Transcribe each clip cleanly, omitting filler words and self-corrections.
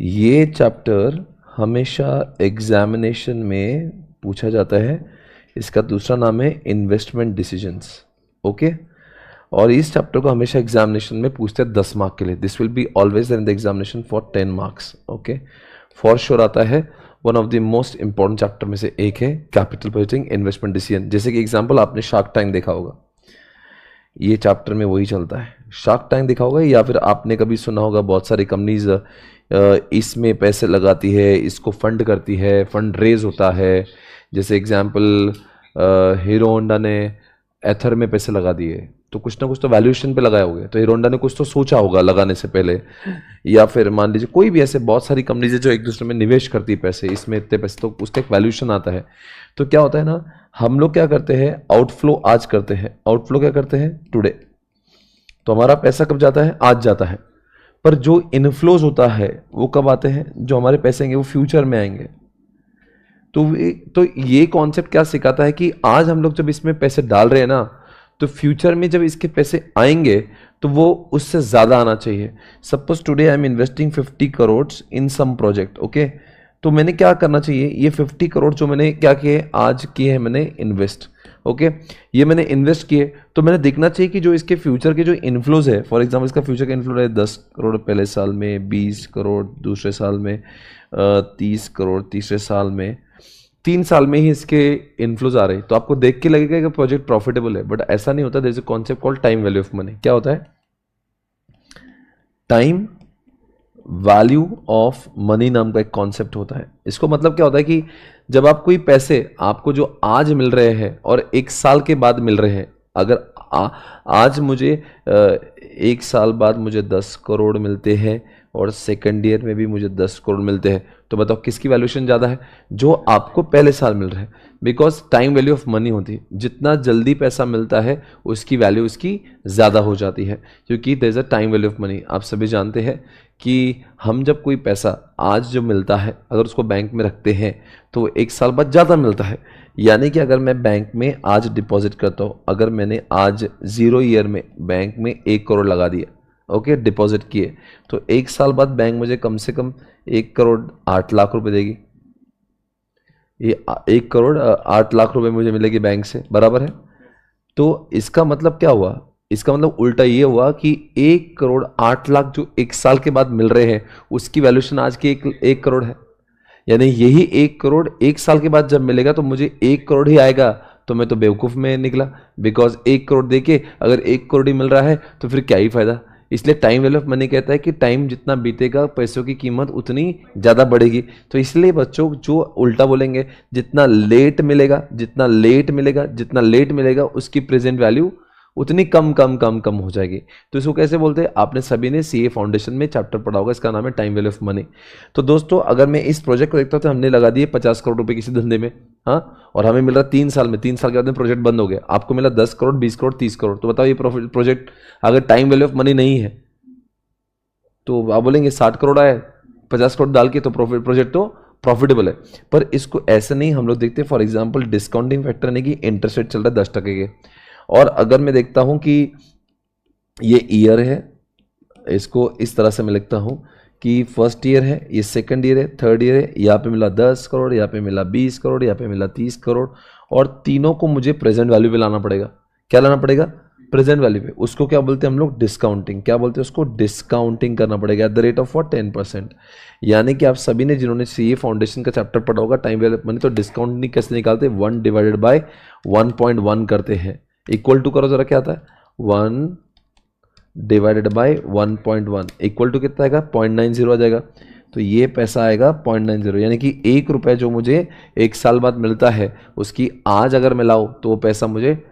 ये चैप्टर हमेशा एग्जामिनेशन में पूछा जाता है। इसका दूसरा नाम है इन्वेस्टमेंट डिसीजंस। ओके, और इस चैप्टर को हमेशा एग्जामिनेशन में पूछते हैं 10 मार्क के लिए। This will be always in the examination for 10 marks. Okay, for sure आता है। One of the most important chapter में से एक है कैपिटल बजटिंग, इन्वेस्टमेंट डिसीजन। जैसे कि एग्जाम्पल आपने शार्क टैंक देखा होगा, ये चैप्टर में वही चलता है। शार्क टैंक देखा होगा, या फिर आपने कभी सुना होगा बहुत सारी कंपनीज इसमें पैसे लगाती है, इसको फंड करती है, फंड रेज होता है। जैसे एग्जाम्पल हीरो होंडा ने एथर में पैसे लगा दिए, तो कुछ ना कुछ तो वैल्यूएशन पे लगाए होंगे, तो हीरो होंडा ने कुछ तो सोचा होगा लगाने से पहले। या फिर मान लीजिए कोई भी ऐसे बहुत सारी कंपनीज है जो एक दूसरे में निवेश करती है पैसे, इसमें इतने पैसे, तो उसका एक वैल्यूएशन आता है। तो क्या होता है ना, हम लोग क्या करते हैं, आउटफ्लो आज करते हैं। आउटफ्लो क्या करते हैं, टुडे। तो हमारा पैसा कब जाता है, आज जाता है। पर जो इनफ्लोज होता है वो कब आते हैं, जो हमारे पैसे आएंगे वो फ्यूचर में आएंगे। तो ये कॉन्सेप्ट क्या सिखाता है कि आज हम लोग जब इसमें पैसे डाल रहे हैं ना, तो फ्यूचर में जब इसके पैसे आएंगे तो वो उससे ज़्यादा आना चाहिए। Suppose today I am investing 50 crore in some project. Okay, तो मैंने क्या करना चाहिए, ये 50 करोड़ जो मैंने क्या किए, आज किए हैं मैंने इन्वेस्ट। ओके, ये मैंने इन्वेस्ट किए, तो मैंने देखना चाहिए कि जो इसके फ्यूचर के जो इन्फ्लोज है, फॉर एग्जांपल इसका फ्यूचर का इन्फ्लो है 10 करोड़ पहले साल में, 20 करोड़ दूसरे साल में, 30 करोड़ तीसरे साल में, 3 साल में ही इसके इन्फ्लोज आ रहे हैं। तो आपको देख के लगेगा कि प्रोजेक्ट प्रॉफिटेबल है, बट ऐसा नहीं होता। There is a concept called time value of money. क्या होता है, टाइम वैल्यू ऑफ मनी नाम का एक कॉन्सेप्ट होता है। इसको मतलब क्या होता है कि जब आप कोई पैसे आपको जो आज मिल रहे हैं और 1 साल के बाद मिल रहे हैं, अगर आज मुझे 1 साल बाद मुझे 10 करोड़ मिलते हैं और सेकेंड ईयर में भी मुझे 10 करोड़ मिलते हैं, तो बताओ किसकी वैल्यूएशन ज़्यादा है, जो आपको पहले साल मिल रहा है। Because time value of money होती है, जितना जल्दी पैसा मिलता है उसकी वैल्यू उसकी ज़्यादा हो जाती है, क्योंकि there is a time value of money. आप सभी जानते हैं कि हम जब कोई पैसा आज जो मिलता है, अगर उसको बैंक में रखते हैं तो 1 साल बाद ज़्यादा मिलता है। यानी कि अगर मैं बैंक में आज डिपॉजिट करता हूँ, अगर मैंने आज 0 ईयर में बैंक में 1 करोड़ लगा दिया, ओके, डिपॉजिट किए, तो 1 साल बाद बैंक मुझे कम से कम 1 करोड़ 8 लाख रुपए देगी। ये 1 करोड़ 8 लाख रुपए मुझे मिलेगी बैंक से, बराबर है। तो इसका मतलब क्या हुआ, इसका मतलब उल्टा ये हुआ कि 1 करोड़ 8 लाख जो 1 साल के बाद मिल रहे हैं, उसकी वैल्यूएशन आज की 1 करोड़ है। यानी यही 1 करोड़ 1 साल के बाद जब मिलेगा तो मुझे 1 करोड़ ही आएगा, तो मैं तो बेवकूफ़ में निकला। बिकॉज 1 करोड़ देके अगर 1 करोड़ ही मिल रहा है तो फिर क्या ही फायदा। इसलिए टाइम वैल्यू ऑफ मनी कहता है कि टाइम जितना बीतेगा पैसों की कीमत उतनी ज़्यादा बढ़ेगी। तो इसलिए बच्चों जो उल्टा बोलेंगे, जितना लेट मिलेगा, जितना लेट मिलेगा, जितना लेट मिलेगा, उसकी प्रेजेंट वैल्यू उतनी कम कम कम कम हो जाएगी। तो इसको कैसे बोलते हैं, आपने सभी ने सीए फाउंडेशन में चैप्टर पढ़ा होगा, इसका नाम है टाइम वैल्यू ऑफ मनी। तो दोस्तों अगर मैं इस प्रोजेक्ट को देखता हूँ तो हमने लगा दिए 50 करोड़ रुपए किसी धंधे में, हाँ, और हमें मिल रहा 3 साल में, 3 साल के बाद में प्रोजेक्ट बंद हो गया, आपको मिला 10 करोड़ 20 करोड़ 30 करोड़। तो बताओ ये प्रोजेक्ट अगर टाइम वैल्यू ऑफ मनी नहीं है तो आप बोलेंगे 60 करोड़ आए 50 करोड़ डाल के, तो प्रोजेक्ट तो प्रॉफिटेबल है। पर इसको ऐसे नहीं हम लोग देखते। फॉर एग्जाम्पल डिस्काउंटिंग फैक्टर यानी कि इंटरेस्ट रेट चल रहा है 10% के, और अगर मैं देखता हूं कि ये ईयर है, इसको इस तरह से मैं लिखता हूं कि फर्स्ट ईयर है, ये सेकंड ईयर है, थर्ड ईयर है, यहाँ पे मिला 10 करोड़, यहाँ पे मिला 20 करोड़, यहाँ पे मिला 30 करोड़, और तीनों को मुझे प्रेजेंट वैल्यू पे लाना पड़ेगा। क्या लाना पड़ेगा, प्रेजेंट वैल्यू पे। उसको क्या बोलते हैं हम लोग, डिस्काउंटिंग। क्या बोलते हैं उसको, डिस्काउंटिंग करना पड़ेगा एट द रेट ऑफ 10%। यानी कि आप सभी ने जिन्होंने सीए फाउंडेशन का चैप्टर पढ़ा होगा टाइम वैल्यू ऑफ मनी, तो डिस्काउंटिंग कैसे निकालते हैं, 1 डिवाइडेड बाय 1.1 करते हैं। इक्वल टू करो जरा, क्या आता है, 1 डिवाइडेड बाय 1.1 इक्वल टू कितना आएगा, 0.90 आ जाएगा। तो ये पैसा आएगा 0.90, यानी कि 1 रुपये जो मुझे 1 साल बाद मिलता है, उसकी आज अगर मैं लाऊं तो वो पैसा मुझे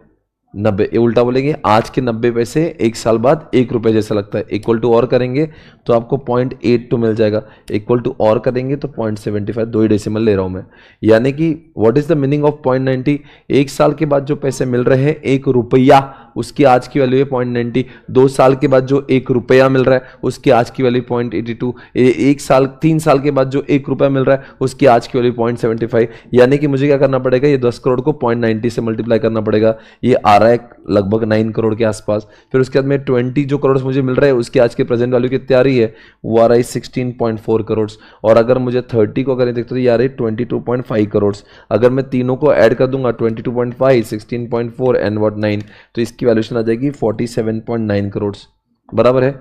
90, ये उल्टा बोलेंगे, आज के 90 पैसे 1 साल बाद 1 रुपये जैसा लगता है। इक्वल टू और करेंगे तो आपको 0.82 मिल जाएगा। इक्वल टू और करेंगे तो 0.75, 2 ही डेसिमल ले रहा हूँ मैं। यानी कि what is the meaning of 0.90, 1 साल के बाद जो पैसे मिल रहे हैं 1 रुपया, उसकी आज की वैल्यू है 0.90। 2 साल के बाद जो 1 रुपया मिल रहा है उसकी आज की वैल्यू 0.82। 3 साल के बाद जो 1 रुपया मिल रहा है उसकी आज की वैल्यू 0.75। यानी कि मुझे क्या करना पड़ेगा, ये 10 करोड़ को 0.90 से मल्टीप्लाई करना पड़ेगा। ये रहा है लगभग 9 करोड़ के आसपास। फिर उसके बाद में 20 जो करोड़ मुझे मिल रहा है उसकी आज के प्रेजेंट वैल्यू कितनी आ रही है, वो आ रहा है 16.4 करोड़। और अगर मुझे 30 को अगर देखते तो ये आ रही है 22.5 करोड़। अगर मैं तीनों को ऐड कर दूंगा 22.5, 16.4 एंड व्हाट 9, तो इसकी वैल्यूशन आ जाएगी 47.9 करोड़। बराबर है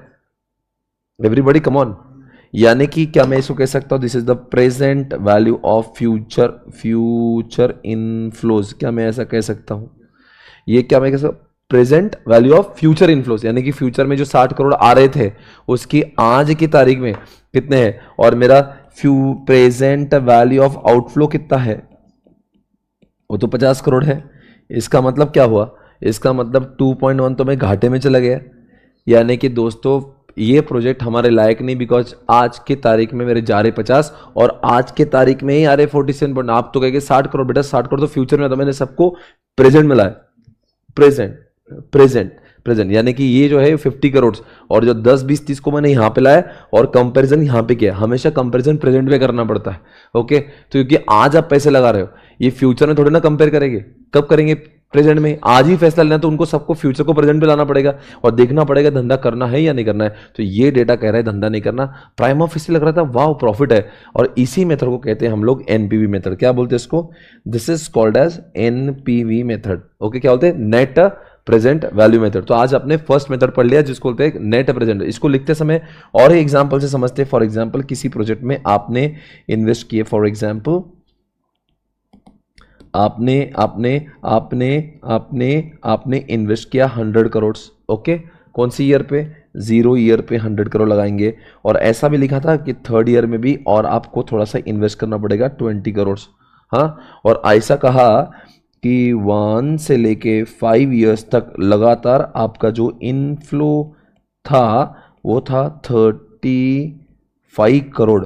एवरीबॉडी, कम ऑन। यानी कि क्या मैं इसको कह सकता हूं, this is the present value of future inflows. क्या मैं ऐसा कह सकता हूं, ये क्या मैं कह सकता, present value of future inflows, यानी कि फ्यूचर में जो 60 करोड़ आ रहे थे उसकी आज की तारीख में कितने हैं, और मेरा प्रेजेंट वैल्यू ऑफ आउटफ्लो कितना है, वो तो 50 करोड़ है। इसका मतलब क्या हुआ, इसका मतलब 2.1 तो मैं घाटे में चला गया। यानी कि दोस्तों ये प्रोजेक्ट हमारे लायक नहीं, बिकॉज आज की तारीख में मेरे जा रहे 50 और आज के तारीख में ही आ रहे 47। आप तो कहेंगे 60 करोड़, बेटा 60 करोड़ तो फ्यूचर में था, मैंने सबको प्रेजेंट में लाया। प्रेजेंट प्रेजेंट प्रेजेंट, यानी कि ये जो है 50 करोड़, और जो 10 20 30 को मैंने यहां पे लाया और कंपैरिजन यहां पे किया। हमेशा कंपैरिजन प्रेजेंट में करना पड़ता है। ओके, तो क्योंकि आज आप पैसे लगा रहे हो, ये फ्यूचर में थोड़ी ना कंपेयर करेंगे, कब करेंगे, प्रेजेंट में। आज ही फैसला लेना तो उनको सबको फ्यूचर को प्रेजेंट पे लाना पड़ेगा और देखना पड़ेगा धंधा करना है या नहीं करना है। तो ये डेटा कह रहा है धंधा नहीं करना, प्राइम ऑफिस लग रहा था वाह प्रॉफिट है। और इसी मेथड को कहते हैं हम लोग एनपीवी मेथड। क्या बोलते हैं इसको, this is called as NPV method. Okay, क्या बोलते हैं, नेट प्रेजेंट वैल्यू मेथड। तो आज आपने फर्स्ट मेथड पढ़ लिया जिसको बोलते हैं नेट प्रेजेंट। इसको लिखते समय और एग्जांपल से समझते हैं। फॉर एग्जांपल किसी प्रोजेक्ट में आपने इन्वेस्ट किए, फॉर एग्जांपल आपने आपने आपने आपने आपने इन्वेस्ट किया 100 करोड़। ओके, कौन सी ईयर पे, 0 ईयर पे 100 करोड़ लगाएंगे। और ऐसा भी लिखा था कि थर्ड ईयर में भी और आपको थोड़ा सा इन्वेस्ट करना पड़ेगा 20 करोड़। हाँ, और ऐसा कहा कि 1 से लेके 5 ईयर्स तक लगातार आपका जो इनफ्लो था वो था 35 करोड़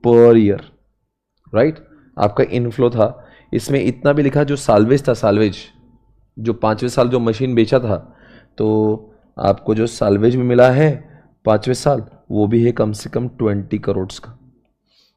पर ईयर, राइट। आपका इनफ्लो था। इसमें इतना भी लिखा जो साल्वेज था, साल्वेज जो 5वें साल जो मशीन बेचा था, तो आपको जो साल्वेज भी मिला है 5वें साल वो भी है कम से कम 20 करोड़ का।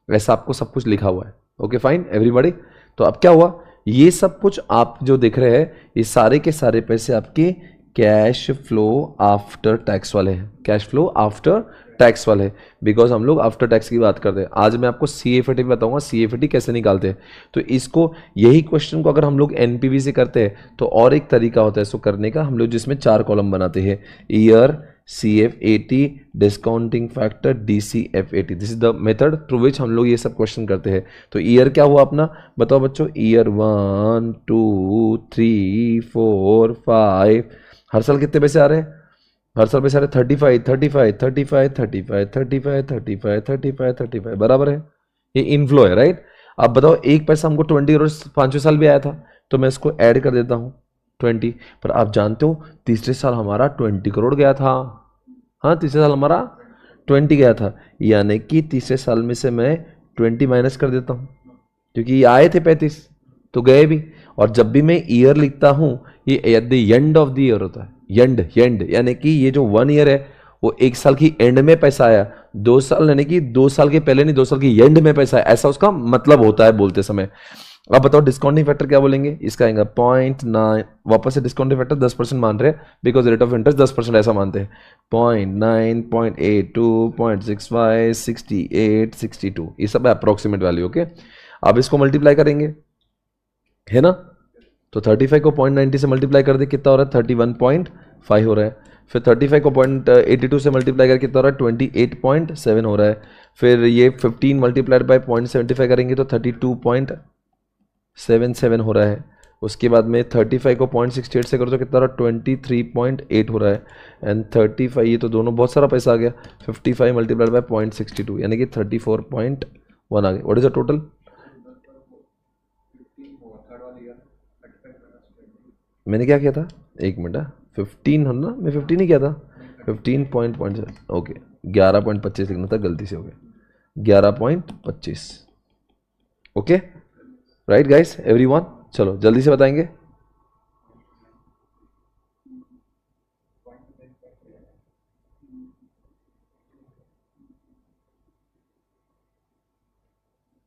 ऐसा आपको सब कुछ लिखा हुआ है। Okay fine everybody. तो अब क्या हुआ, ये सब कुछ आप जो देख रहे हैं ये सारे के सारे पैसे आपके कैश फ्लो आफ्टर टैक्स वाले हैं, कैश फ्लो आफ्टर टैक्स वाले हैं, बिकॉज हम लोग आफ्टर टैक्स की बात करते हैं। आज मैं आपको सीएफएटी बताऊंगा सीएफएटी कैसे निकालते हैं। तो इसको, यही क्वेश्चन को अगर हम लोग एनपीवी से करते हैं तो और एक तरीका होता है इसको करने का, हम लोग जिसमें 4 कॉलम बनाते हैं, year, CFAT, discounting factor, DCFAT। This is the method through which हम लोग ये सब क्वेश्चन करते हैं। तो ईयर क्या हुआ अपना, बताओ बच्चों, ईयर 1 2 3 4 5, हर साल कितने पैसे आ रहे हैं, हर साल पैसे आ रहे 35 35 35 35 35 35 35 35, बराबर है। ये इनफ्लो है, राइट। अब बताओ एक पैसा हमको 20 करोड़ 5वें साल भी आया था, तो मैं इसको ऐड कर देता हूँ 20। पर आप जानते हो तीसरे साल हमारा 20 करोड़ गया था। हाँ, तीसरे साल हमारा 20 गया था, यानी कि तीसरे साल में से मैं 20 माइनस कर देता हूँ, क्योंकि ये आए थे 35 तो गए भी। और जब भी मैं ईयर लिखता हूँ ये at the end of the year होता है, एंड यानी कि ये जो 1 ईयर है वो 1 साल की एंड में पैसा आया, 2 साल यानी कि 2 साल के पहले नहीं, 2 साल की एंड में पैसा आया, ऐसा उसका मतलब होता है बोलते समय। अब बताओ डिस्काउंटिंग फैक्टर क्या बोलेंगे, इसका आएगा 0.9, वापस से डिस्काउंटिंग फैक्टर 10% मान रहे हैं बिकॉज रेट ऑफ इंटरेस्ट 10% ऐसा मानते हैं। 0.9, 0.82, 0.65, 68, 62, ये सब अप्रोक्सीमेट वैल्यू। ओके, अब इसको मल्टीप्लाई करेंगे, है ना। तो 35 को 0.90 से मल्टीप्लाई कर दे, कितना हो रहा है 31.5 हो रहा है। फिर 35 को 0.82 से मल्टीप्लाई कर कितना हो रहा है 28.7 हो रहा है। फिर ये 15 मल्टीप्लाइड बाय 0.75 करेंगे तो 32.77 हो रहा है। उसके बाद में 35 को 0.68 से करो तो कितना हो रहा है 23.8 हो रहा है। एंड 35, ये तो दोनों बहुत सारा पैसा आ गया। 55 मल्टीप्लाइड बाय 0.62 यानी कि 34.1 आ गया। व्हाट इज द टोटल, मैंने क्या किया था, एक मिनट, 15 है ना, मैं 15 ही किया था, 15.7, ओके 11.25 लिखना था, गलती से हो गया 11.25। ओके राइट गाइस एवरीवन, चलो जल्दी से बताएंगे।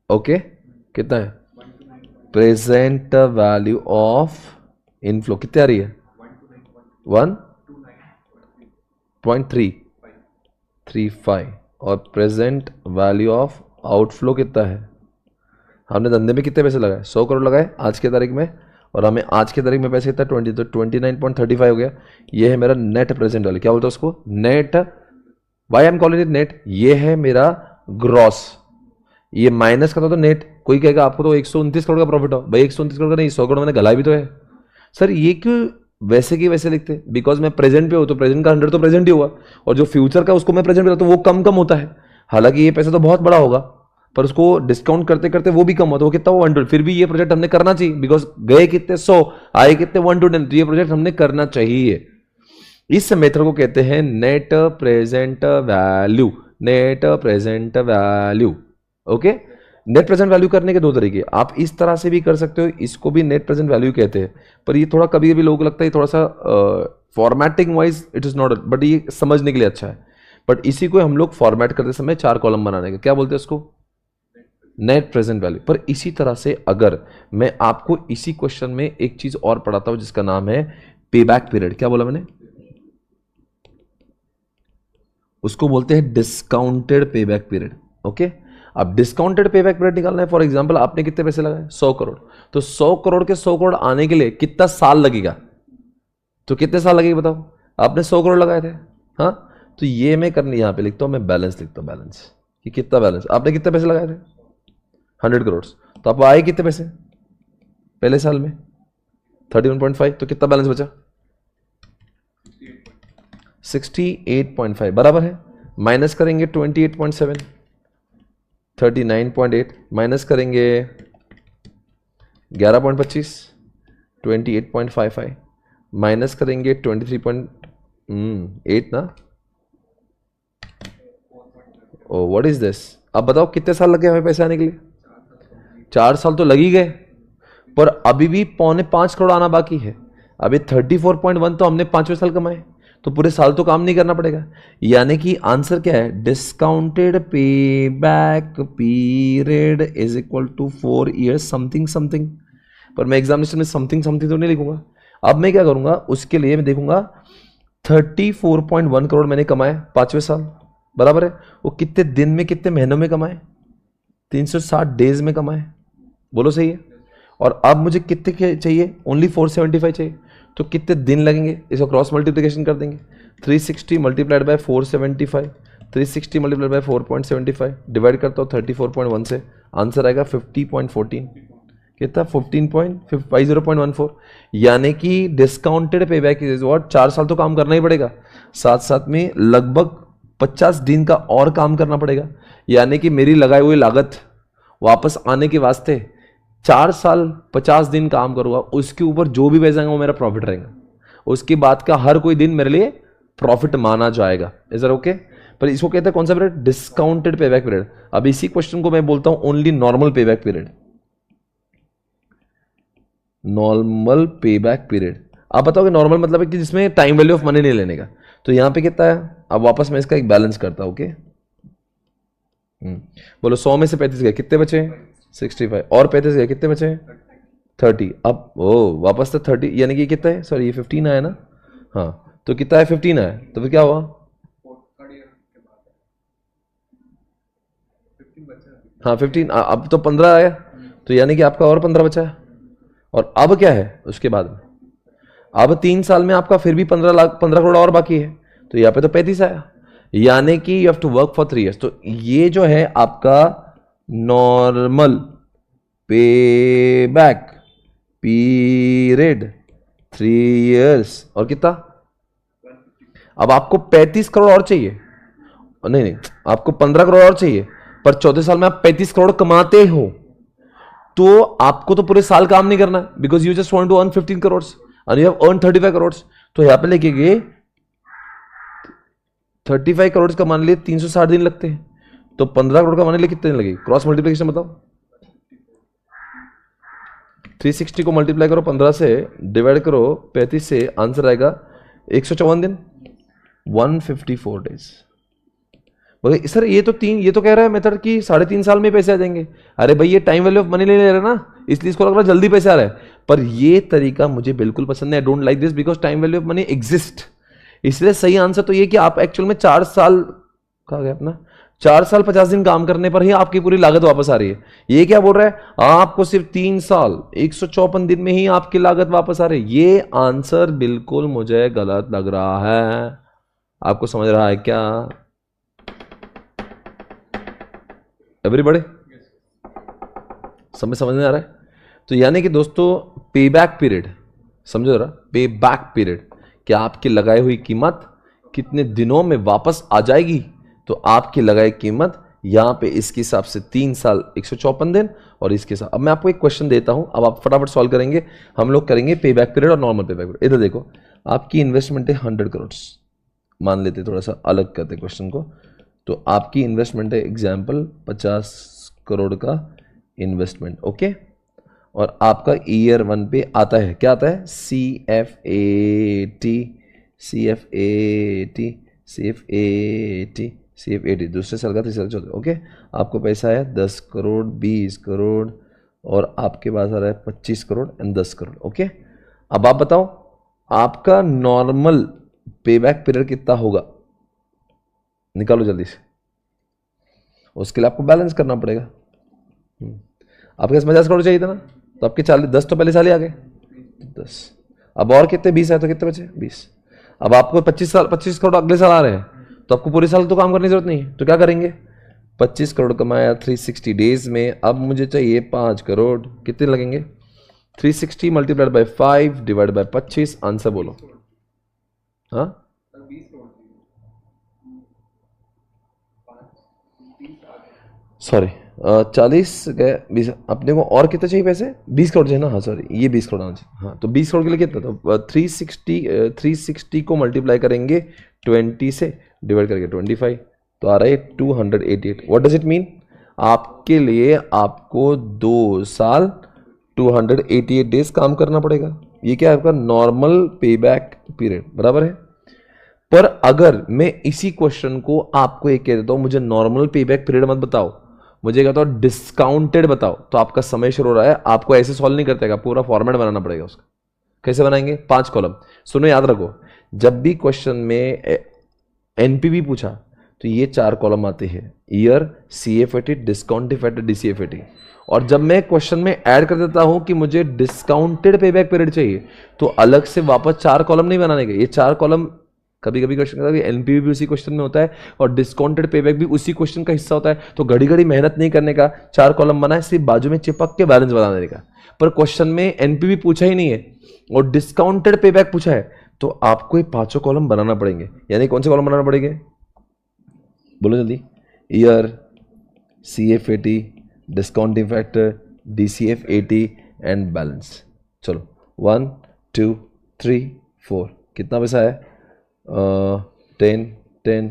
ओके कितना है, प्रेजेंट वैल्यू ऑफ इनफ्लो कितनी आ रही है? 1.35 और प्रेजेंट वैल्यू ऑफ आउटफ्लो कितना है? हमने धंधे में कितने पैसे लगाए? 100 करोड़ लगाए आज के तारीख में, और हमें आज के तारीख में पैसे कितना? 20, तो 29.35 हो गया। ये है मेरा नेट प्रेजेंट वैल्यू। क्या बोलते हैं उसको? Net. Why I am calling it net? ये है मेरा ग्रॉस, ये माइनस करता तो नेट। कोई कहेगा आपको तो 129 करोड़ का प्रॉफिट हो, भाई 129 करोड़ का नहीं, 100 करोड़ मैंने गला भी तो है। सर ये क्यों वैसे की वैसे लिखते? बिकॉज मैं प्रेजेंट पे हूं तो प्रेजेंट का 100 तो प्रेजेंट ही हुआ, और जो फ्यूचर का उसको मैं प्रेजेंट पे तो वो कम कम होता है। हालांकि ये पैसा तो बहुत बड़ा होगा, पर उसको डिस्काउंट करते करते वो भी कम होता है। वो कितना? 100। फिर भी ये प्रोजेक्ट हमने करना चाहिए, बिकॉज गए कितने? 100, आए कितने? 110। तो ये प्रोजेक्ट हमने करना चाहिए। इस मेथड को कहते हैं net present value. Net present value. Okay, net present value करने के दो तरीके, आप इस तरह से भी कर सकते हो, इसको भी नेट प्रेजेंट वैल्यू कहते हैं। पर ये थोड़ा कभी कभी लोगों को लगता है थोड़ा सा formatting wise it is not, but ये समझने के लिए अच्छा है। बट इसी को हम लोग फॉर्मेट करते समय 4 कॉलम बनाने का क्या बोलते हैं उसको? Net present value. पर इसी तरह से अगर मैं आपको इसी क्वेश्चन में एक चीज और पढ़ाता हूं जिसका नाम है पे बैक पीरियड। क्या बोला मैंने? उसको बोलते हैं discounted payback period. Okay, अब डिस्काउंटेड पे बैक पीरियड निकालना है। फॉर एग्जांपल आपने कितने पैसे लगाए? 100 करोड़। तो 100 करोड़ के 100 करोड़ आने के लिए कितना साल लगेगा? तो कितने साल लगेगा बताओ? आपने 100 करोड़ लगाए थे, हाँ, तो ये मैं करनी, यहां पे लिखता हूं मैं बैलेंस, लिखता हूं बैलेंस कि कितना बैलेंस। आपने कितने पैसे लगाए थे? 100 करोड़। तो आप आए कितने पैसे पहले साल में? 31.5। तो कितना बैलेंस बचा? 68.5 बराबर है। माइनस करेंगे 28.7, 39.8 माइनस करेंगे 11.25, 28.55 माइनस करेंगे 23.8 ना। Oh what is this? अब बताओ कितने साल लगे हमें पैसे आने के लिए? 4 साल तो लग ही गए, पर अभी भी 4.25 करोड़ आना बाकी है। अभी 34.1 तो हमने 5वें साल कमाए, तो पूरे साल तो काम नहीं करना पड़ेगा। यानी कि आंसर क्या है? Discounted payback period is equal to 4 years something something. पर मैं एग्जामिनेशन में समथिंग समथिंग तो नहीं लिखूंगा। अब मैं क्या करूंगा, उसके लिए मैं देखूंगा 34.1 करोड़ मैंने कमाए 5वें साल, बराबर है। वो कितने दिन में, कितने महीनों में कमाए? 360 डेज में कमाए। बोलो सही है। और अब मुझे कितने चाहिए? ओनली 475 चाहिए। तो कितने दिन लगेंगे? इसको क्रॉस मल्टीप्लिकेशन कर देंगे। 360 multiplied by 475, 360 multiplied by 4.75 divide करता हूँ 34.1 से, आंसर आएगा 50.14। कितना? 50.14। यानी कि discounted pay back is what? 4 साल तो काम करना ही पड़ेगा, साथ साथ में लगभग 50 दिन का और काम करना पड़ेगा। यानी कि मेरी लगाई हुई लागत वापस आने के वास्ते 4 साल 50 दिन काम करूंगा, उसके ऊपर जो भी पैसा वो मेरा प्रॉफिट रहेगा। उसके बाद का हर कोई दिन मेरे लिए प्रॉफिट माना जाएगा। Is that okay? पर इसको कहते हैं कौन सा period? Discounted payback period. अब इसी क्वेश्चन को मैं बोलता हूं ओनली नॉर्मल पे बैक पीरियड। नॉर्मल पे बैक पीरियड। आप बताओगे नॉर्मल मतलब है कि जिसमें टाइम वैल्यू ऑफ मनी नहीं लेने का। तो यहां पे कितना है? अब वापस मैं इसका एक बैलेंस करता हूं। ओके, बोलो 100 में से 35 गए, कितने बचे? 65। और 35 गए, कितने बचे? 30। अब वापस तो 30, यानी कि कितना है? सॉरी, ये 15 आया ना। हाँ, तो कितना है? 15 आया। तो फिर क्या हुआ? हाँ 15। अब तो 15 आया, तो यानी कि आपका और 15 बचा है। और अब क्या है उसके बाद में? अब 3 साल में आपका फिर भी 15 करोड़ और बाकी है, तो यहाँ पे तो 35 आया। यानी कि you have to work for 3 years. तो ये जो है आपका नॉर्मल पे बैक पीरियड 3 ईयर्स। और कितना? अब आपको 35 करोड़ और चाहिए, नहीं, आपको 15 करोड़ और चाहिए, पर 14 साल में आप 35 करोड़ कमाते हो, तो आपको तो पूरे साल काम नहीं करना, because you just want to earn 15 crore and you have earned 35 crore. तो यहां पे लिखेंगे 35 करोड़ कमाने के लिए 360 दिन लगते हैं, तो 15 करोड़ कमाने के लिए कितने दिन लगेंगे? क्रॉस मल्टीप्लिकेशन बताओ। 360 को मल्टीप्लाई करो 15 से, डिवाइड करो 35 से, आंसर आएगा 154 दिन, 154 डेज। बोले सर ये तो कह रहा है मेथड कि 3.5 साल में पैसे आ जाएंगे। अरे भाई ये टाइम वैल्यू ऑफ मनी ले रहा है ना, इसलिए इसको लग रहा है जल्दी पैसे आ रहा है। पर ये तरीका मुझे बिल्कुल पसंद है। I don't like this because time value of money exist. इसलिए सही आंसर तो ये कि आप एक्चुअल में 4 साल कहा गया अपना 4 साल 50 दिन काम करने पर ही आपकी पूरी लागत वापस आ रही है। ये क्या बोल रहा है, आपको सिर्फ 3 साल 154 दिन में ही आपकी लागत वापस आ रही है। ये आंसर बिल्कुल मुझे गलत लग रहा है। आपको समझ रहा है क्या एवरीबॉडी? समझ में आ रहा है? तो यानी कि दोस्तों पे बैक पीरियड समझो जरा, पे बैक पीरियड कि आपकी लगाई हुई कीमत कितने दिनों में वापस आ जाएगी। तो आपकी लगाई कीमत यहां पे इसके हिसाब से 3 साल 154 दिन और इसके साथ। अब मैं आपको एक क्वेश्चन देता हूं, अब आप फटाफट सॉल्व करेंगे। हम लोग करेंगे पे बैक पीरियड और नॉर्मल पे बैक पीरियड। इधर देखो, आपकी इन्वेस्टमेंट है 100 करोड़, मान लेते थोड़ा सा अलग करते क्वेश्चन को। तो आपकी इन्वेस्टमेंट है एग्जाम्पल 50 करोड़ का इन्वेस्टमेंट, ओके। और आपका ईयर 1 पे आता है, क्या आता है, CFAT दूसरे साल का तीसरे साल, ओके। आपको पैसा है 10 करोड़ 20 करोड़ और आपके पास आ रहा है 25 करोड़ एंड 10 करोड़, ओके। अब आप बताओ आपका नॉर्मल पेबैक पीरियड कितना होगा, निकालो जल्दी से। उसके लिए आपको बैलेंस करना पड़ेगा। आपके पास 50 करोड़ चाहिए था ना, तो आपके 10 तो पहले साल ही आ गए, 10। अब और कितने 20 है तो कितने बचे 20। अब आपको 25 करोड़ अगले साल आ रहे हैं, तो आपको पूरे साल तो काम करने की जरूरत नहीं है। तो क्या करेंगे, 25 करोड़ कमाया 360 डेज में, अब मुझे चाहिए 5 करोड़, कितने लगेंगे, 360 multiplied by 5 divide by 25, answer बोलो। हाँ सॉरी 40 गए 20, अपने को और कितना चाहिए पैसे, 20 करोड़ चाहिए ना, हाँ सॉरी ये 20 करोड़ आना चाहिए। हाँ तो 20 करोड़ के लिए कितना, तो 360 को मल्टीप्लाई करेंगे 20 से, डिवाइड करके 25, तो आ रहा है 288। व्हाट डज इट मीन, आपके लिए आपको 2 साल 288 डेज काम करना पड़ेगा। ये क्या है आपका नॉर्मल पे बैक पीरियड, बराबर है। पर अगर मैं इसी क्वेश्चन को आपको एक कह देता हूं, मुझे नॉर्मल पे बैक पीरियड मत बताओ, मुझे कहता हूं डिस्काउंटेड बताओ, तो आपका समय शुरू हो रहा है। आपको ऐसे सॉल्व नहीं करते, पूरा फॉर्मेट बनाना पड़ेगा उसका। कैसे बनाएंगे, 5 कॉलम। सुनो याद रखो, जब भी क्वेश्चन में एनपीवी पूछा तो ये 4 कॉलम आते हैं, year, CFAT, discount factor, DCFAT। और जब मैं क्वेश्चन में ऐड कर देता हूं कि मुझे डिस्काउंटेड पेबैक पीरियड चाहिए, तो अलग से वापस 4 कॉलम नहीं बनाने के, ये 4 कॉलम कभी कभी क्वेश्चन एनपीवी भी उसी क्वेश्चन में होता है और डिस्काउंटेड पेबैक भी उसी क्वेश्चन का हिस्सा होता है। तो घड़ी घड़ी मेहनत नहीं करने का, 4 कॉलम बना है, सिर्फ बाजू में चिपक के बैलेंस बना देने का। पर क्वेश्चन में एनपीवी पूछा ही नहीं है और डिस्काउंटेड पेबैक पूछा है, तो आपको ये 5 कॉलम बनाना पड़ेंगे। यानी कौन से कॉलम बनाना पड़ेंगे, बोलो जल्दी, year, CFAT, discounting factor, DCFAT and balance. चलो 1 2 3 4, कितना पैसा है, 10 10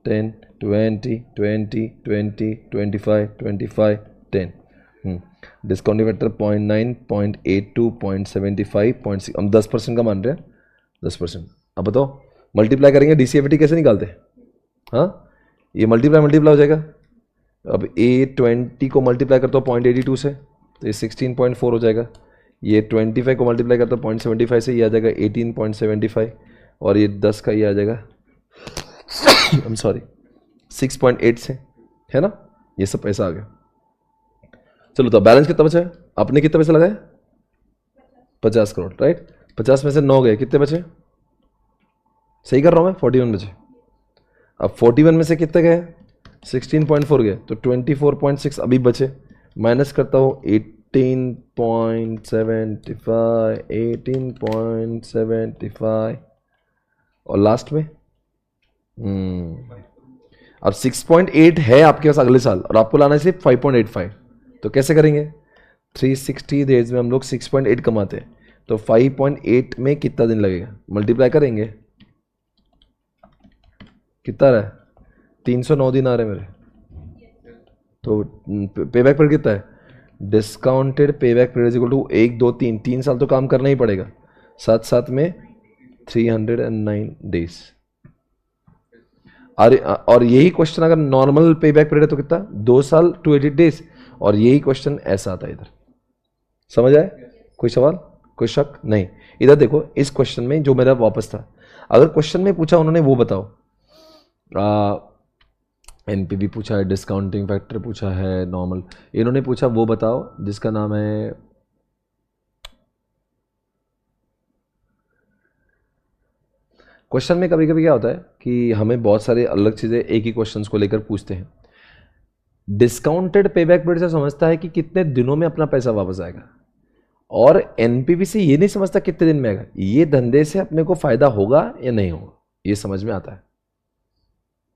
10 20 20 20 25 25 10। डिस्काउंटिंग फैक्टर 0.9 0.82 0.75 0.6, हम 10% का मान रहे हैं, 10%। अब बताओ मल्टीप्लाई करेंगे, DCFAT कैसे निकालते हैं, हाँ ये मल्टीप्लाई हो जाएगा। अब A20 को मल्टीप्लाई करता हूँ 0.82 से, तो ये 16.4 हो जाएगा। ये 25 को मल्टीप्लाई करता हूँ 0.75 से, ये आ जाएगा 18.75, और ये 10 का ये आ जाएगा आई एम सॉरी 6.8 से, है ना। ये सब पैसा आ गया। चलो तो बैलेंस कितना बचा है, आपने कितना पैसा लगाया, 50 करोड़, राइट। 50 में से 9 गए, कितने बचे, सही कर रहा हूँ मैं, 41 बचे। अब 41 में से कितने गए, 16.4 गए, तो 24.6 अभी बचे। माइनस करता हूँ 18.75 और लास्ट में अब 6.8 है आपके पास अगले साल और आपको लाना है सिर्फ 5.85। तो कैसे करेंगे, 360 डेज में हम लोग 6.8 कमाते हैं, तो 5.8 में कितना दिन लगेगा, मल्टीप्लाई करेंगे, कितना रहा है, 309 दिन आ रहे मेरे। तो पेबैक पीरियड कितना है, discounted payback period equal to 1 2 3 साल तो काम करना ही पड़ेगा, साथ साथ में 309 डेज। और यही क्वेश्चन अगर नॉर्मल पे बैक पीरियड है तो कितना, 2 साल 280 डेज, और यही क्वेश्चन ऐसा आता है इधर। समझ आए? कोई सवाल, कोई शक नहीं? इधर देखो, इस क्वेश्चन में जो मेरा वापस था, अगर क्वेश्चन में पूछा उन्होंने वो बताओ, एनपीवी पूछा है, डिस्काउंटिंग फैक्टर पूछा है, नॉर्मल, इन्होंने पूछा वो बताओ जिसका नाम है क्वेश्चन में कभी कभी क्या होता है कि हमें बहुत सारे अलग चीज़ें एक ही क्वेश्चंस को लेकर पूछते हैं। डिस्काउंटेड पेबैक पीरियड से समझता है कि कितने दिनों में अपना पैसा वापस आएगा, और एनपीवी से ये नहीं समझता कितने दिन में आएगा, ये धंधे से अपने को फायदा होगा या नहीं होगा, ये समझ में आता है।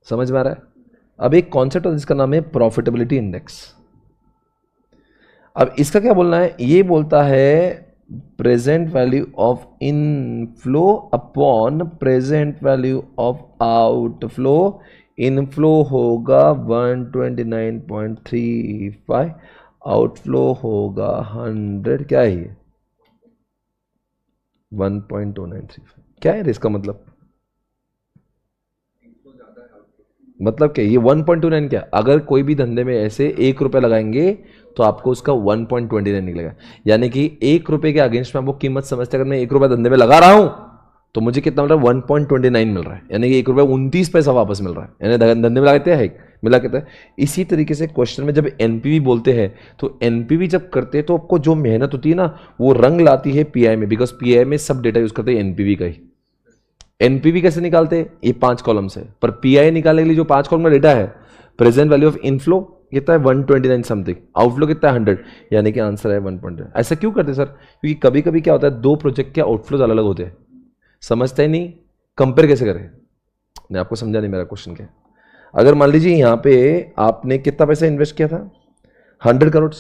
समझ में आ रहा है? अब एक कॉन्सेप्ट है जिसका नाम है प्रॉफिटेबिलिटी इंडेक्स। अब इसका क्या बोलना है, ये बोलता है present value of inflow upon present value of outflow. Inflow होगा 129.35, आउटफ्लो होगा 100, क्या है ये 1.2935, क्या है इसका मतलब क्या, ये 1.29 क्या, अगर कोई भी धंधे में ऐसे 1 रुपये लगाएंगे तो आपको उसका 1.29 निकलेगा। यानी कि 1 रुपये के अगेंस्ट में आपको कीमत समझते, अगर मैं 1 रुपया धंधे में लगा रहा हूं तो मुझे कितना मिल रहा है, 1.29 मिल रहा है, यानी कि 1 रुपया 29 पैसा वापस मिल रहा है, यानी धंधे में लगाते हैं मिला कहता है। इसी तरीके से क्वेश्चन में जब एनपीवी बोलते हैं तो एनपीवी जब करते हैं तो आपको जो मेहनत होती है ना वो रंग लाती है पीआई में, बिकॉज पीआई में सब डेटा यूज करते हैं एनपीवी का ही। एनपीवी कैसे निकालते हैं, ये 5 कॉलम से, पर पीआई निकालने के लिए जो 5 कॉलम का डेटा है, प्रेजेंट वैल्यू ऑफ इनफ्लो कितना है 129 समथिंग, आउटफ्लो कितना है 100, यानी कि आंसर है 1.9। ऐसा क्यों करते सर, क्योंकि कभी कभी क्या होता है 2 प्रोजेक्ट के आउटफ्लोज अलग अलग होते हैं, समझते ही नहीं, कंपेयर कैसे करें। मैं आपको समझा नहीं मेरा क्वेश्चन क्या। अगर मान लीजिए यहाँ पे आपने कितना पैसा इन्वेस्ट किया था 100 करोड़,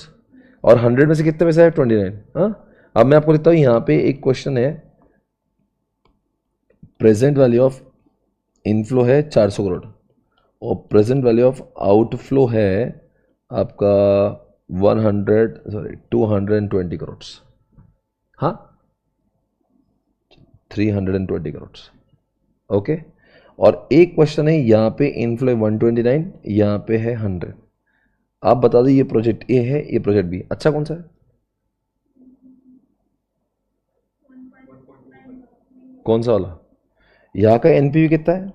और 100 में से कितना पैसा है 29। हाँ, अब मैं आपको लिखता हूँ, यहाँ पे एक क्वेश्चन है, प्रेजेंट वैल्यू ऑफ इनफ्लो है 400 करोड़ और प्रेजेंट वैल्यू ऑफ आउटफ्लो है आपका 220 करोड़। हाँ, 320 करोड़। ओके, और एक क्वेश्चन है यहाँ पे इनफ्लो 129, यहाँ पे है 100। आप बता दो ये प्रोजेक्ट ए है, ये प्रोजेक्ट बी, अच्छा कौन सा है, कौन सा वाला? यहाँ का एनपीवी कितना है,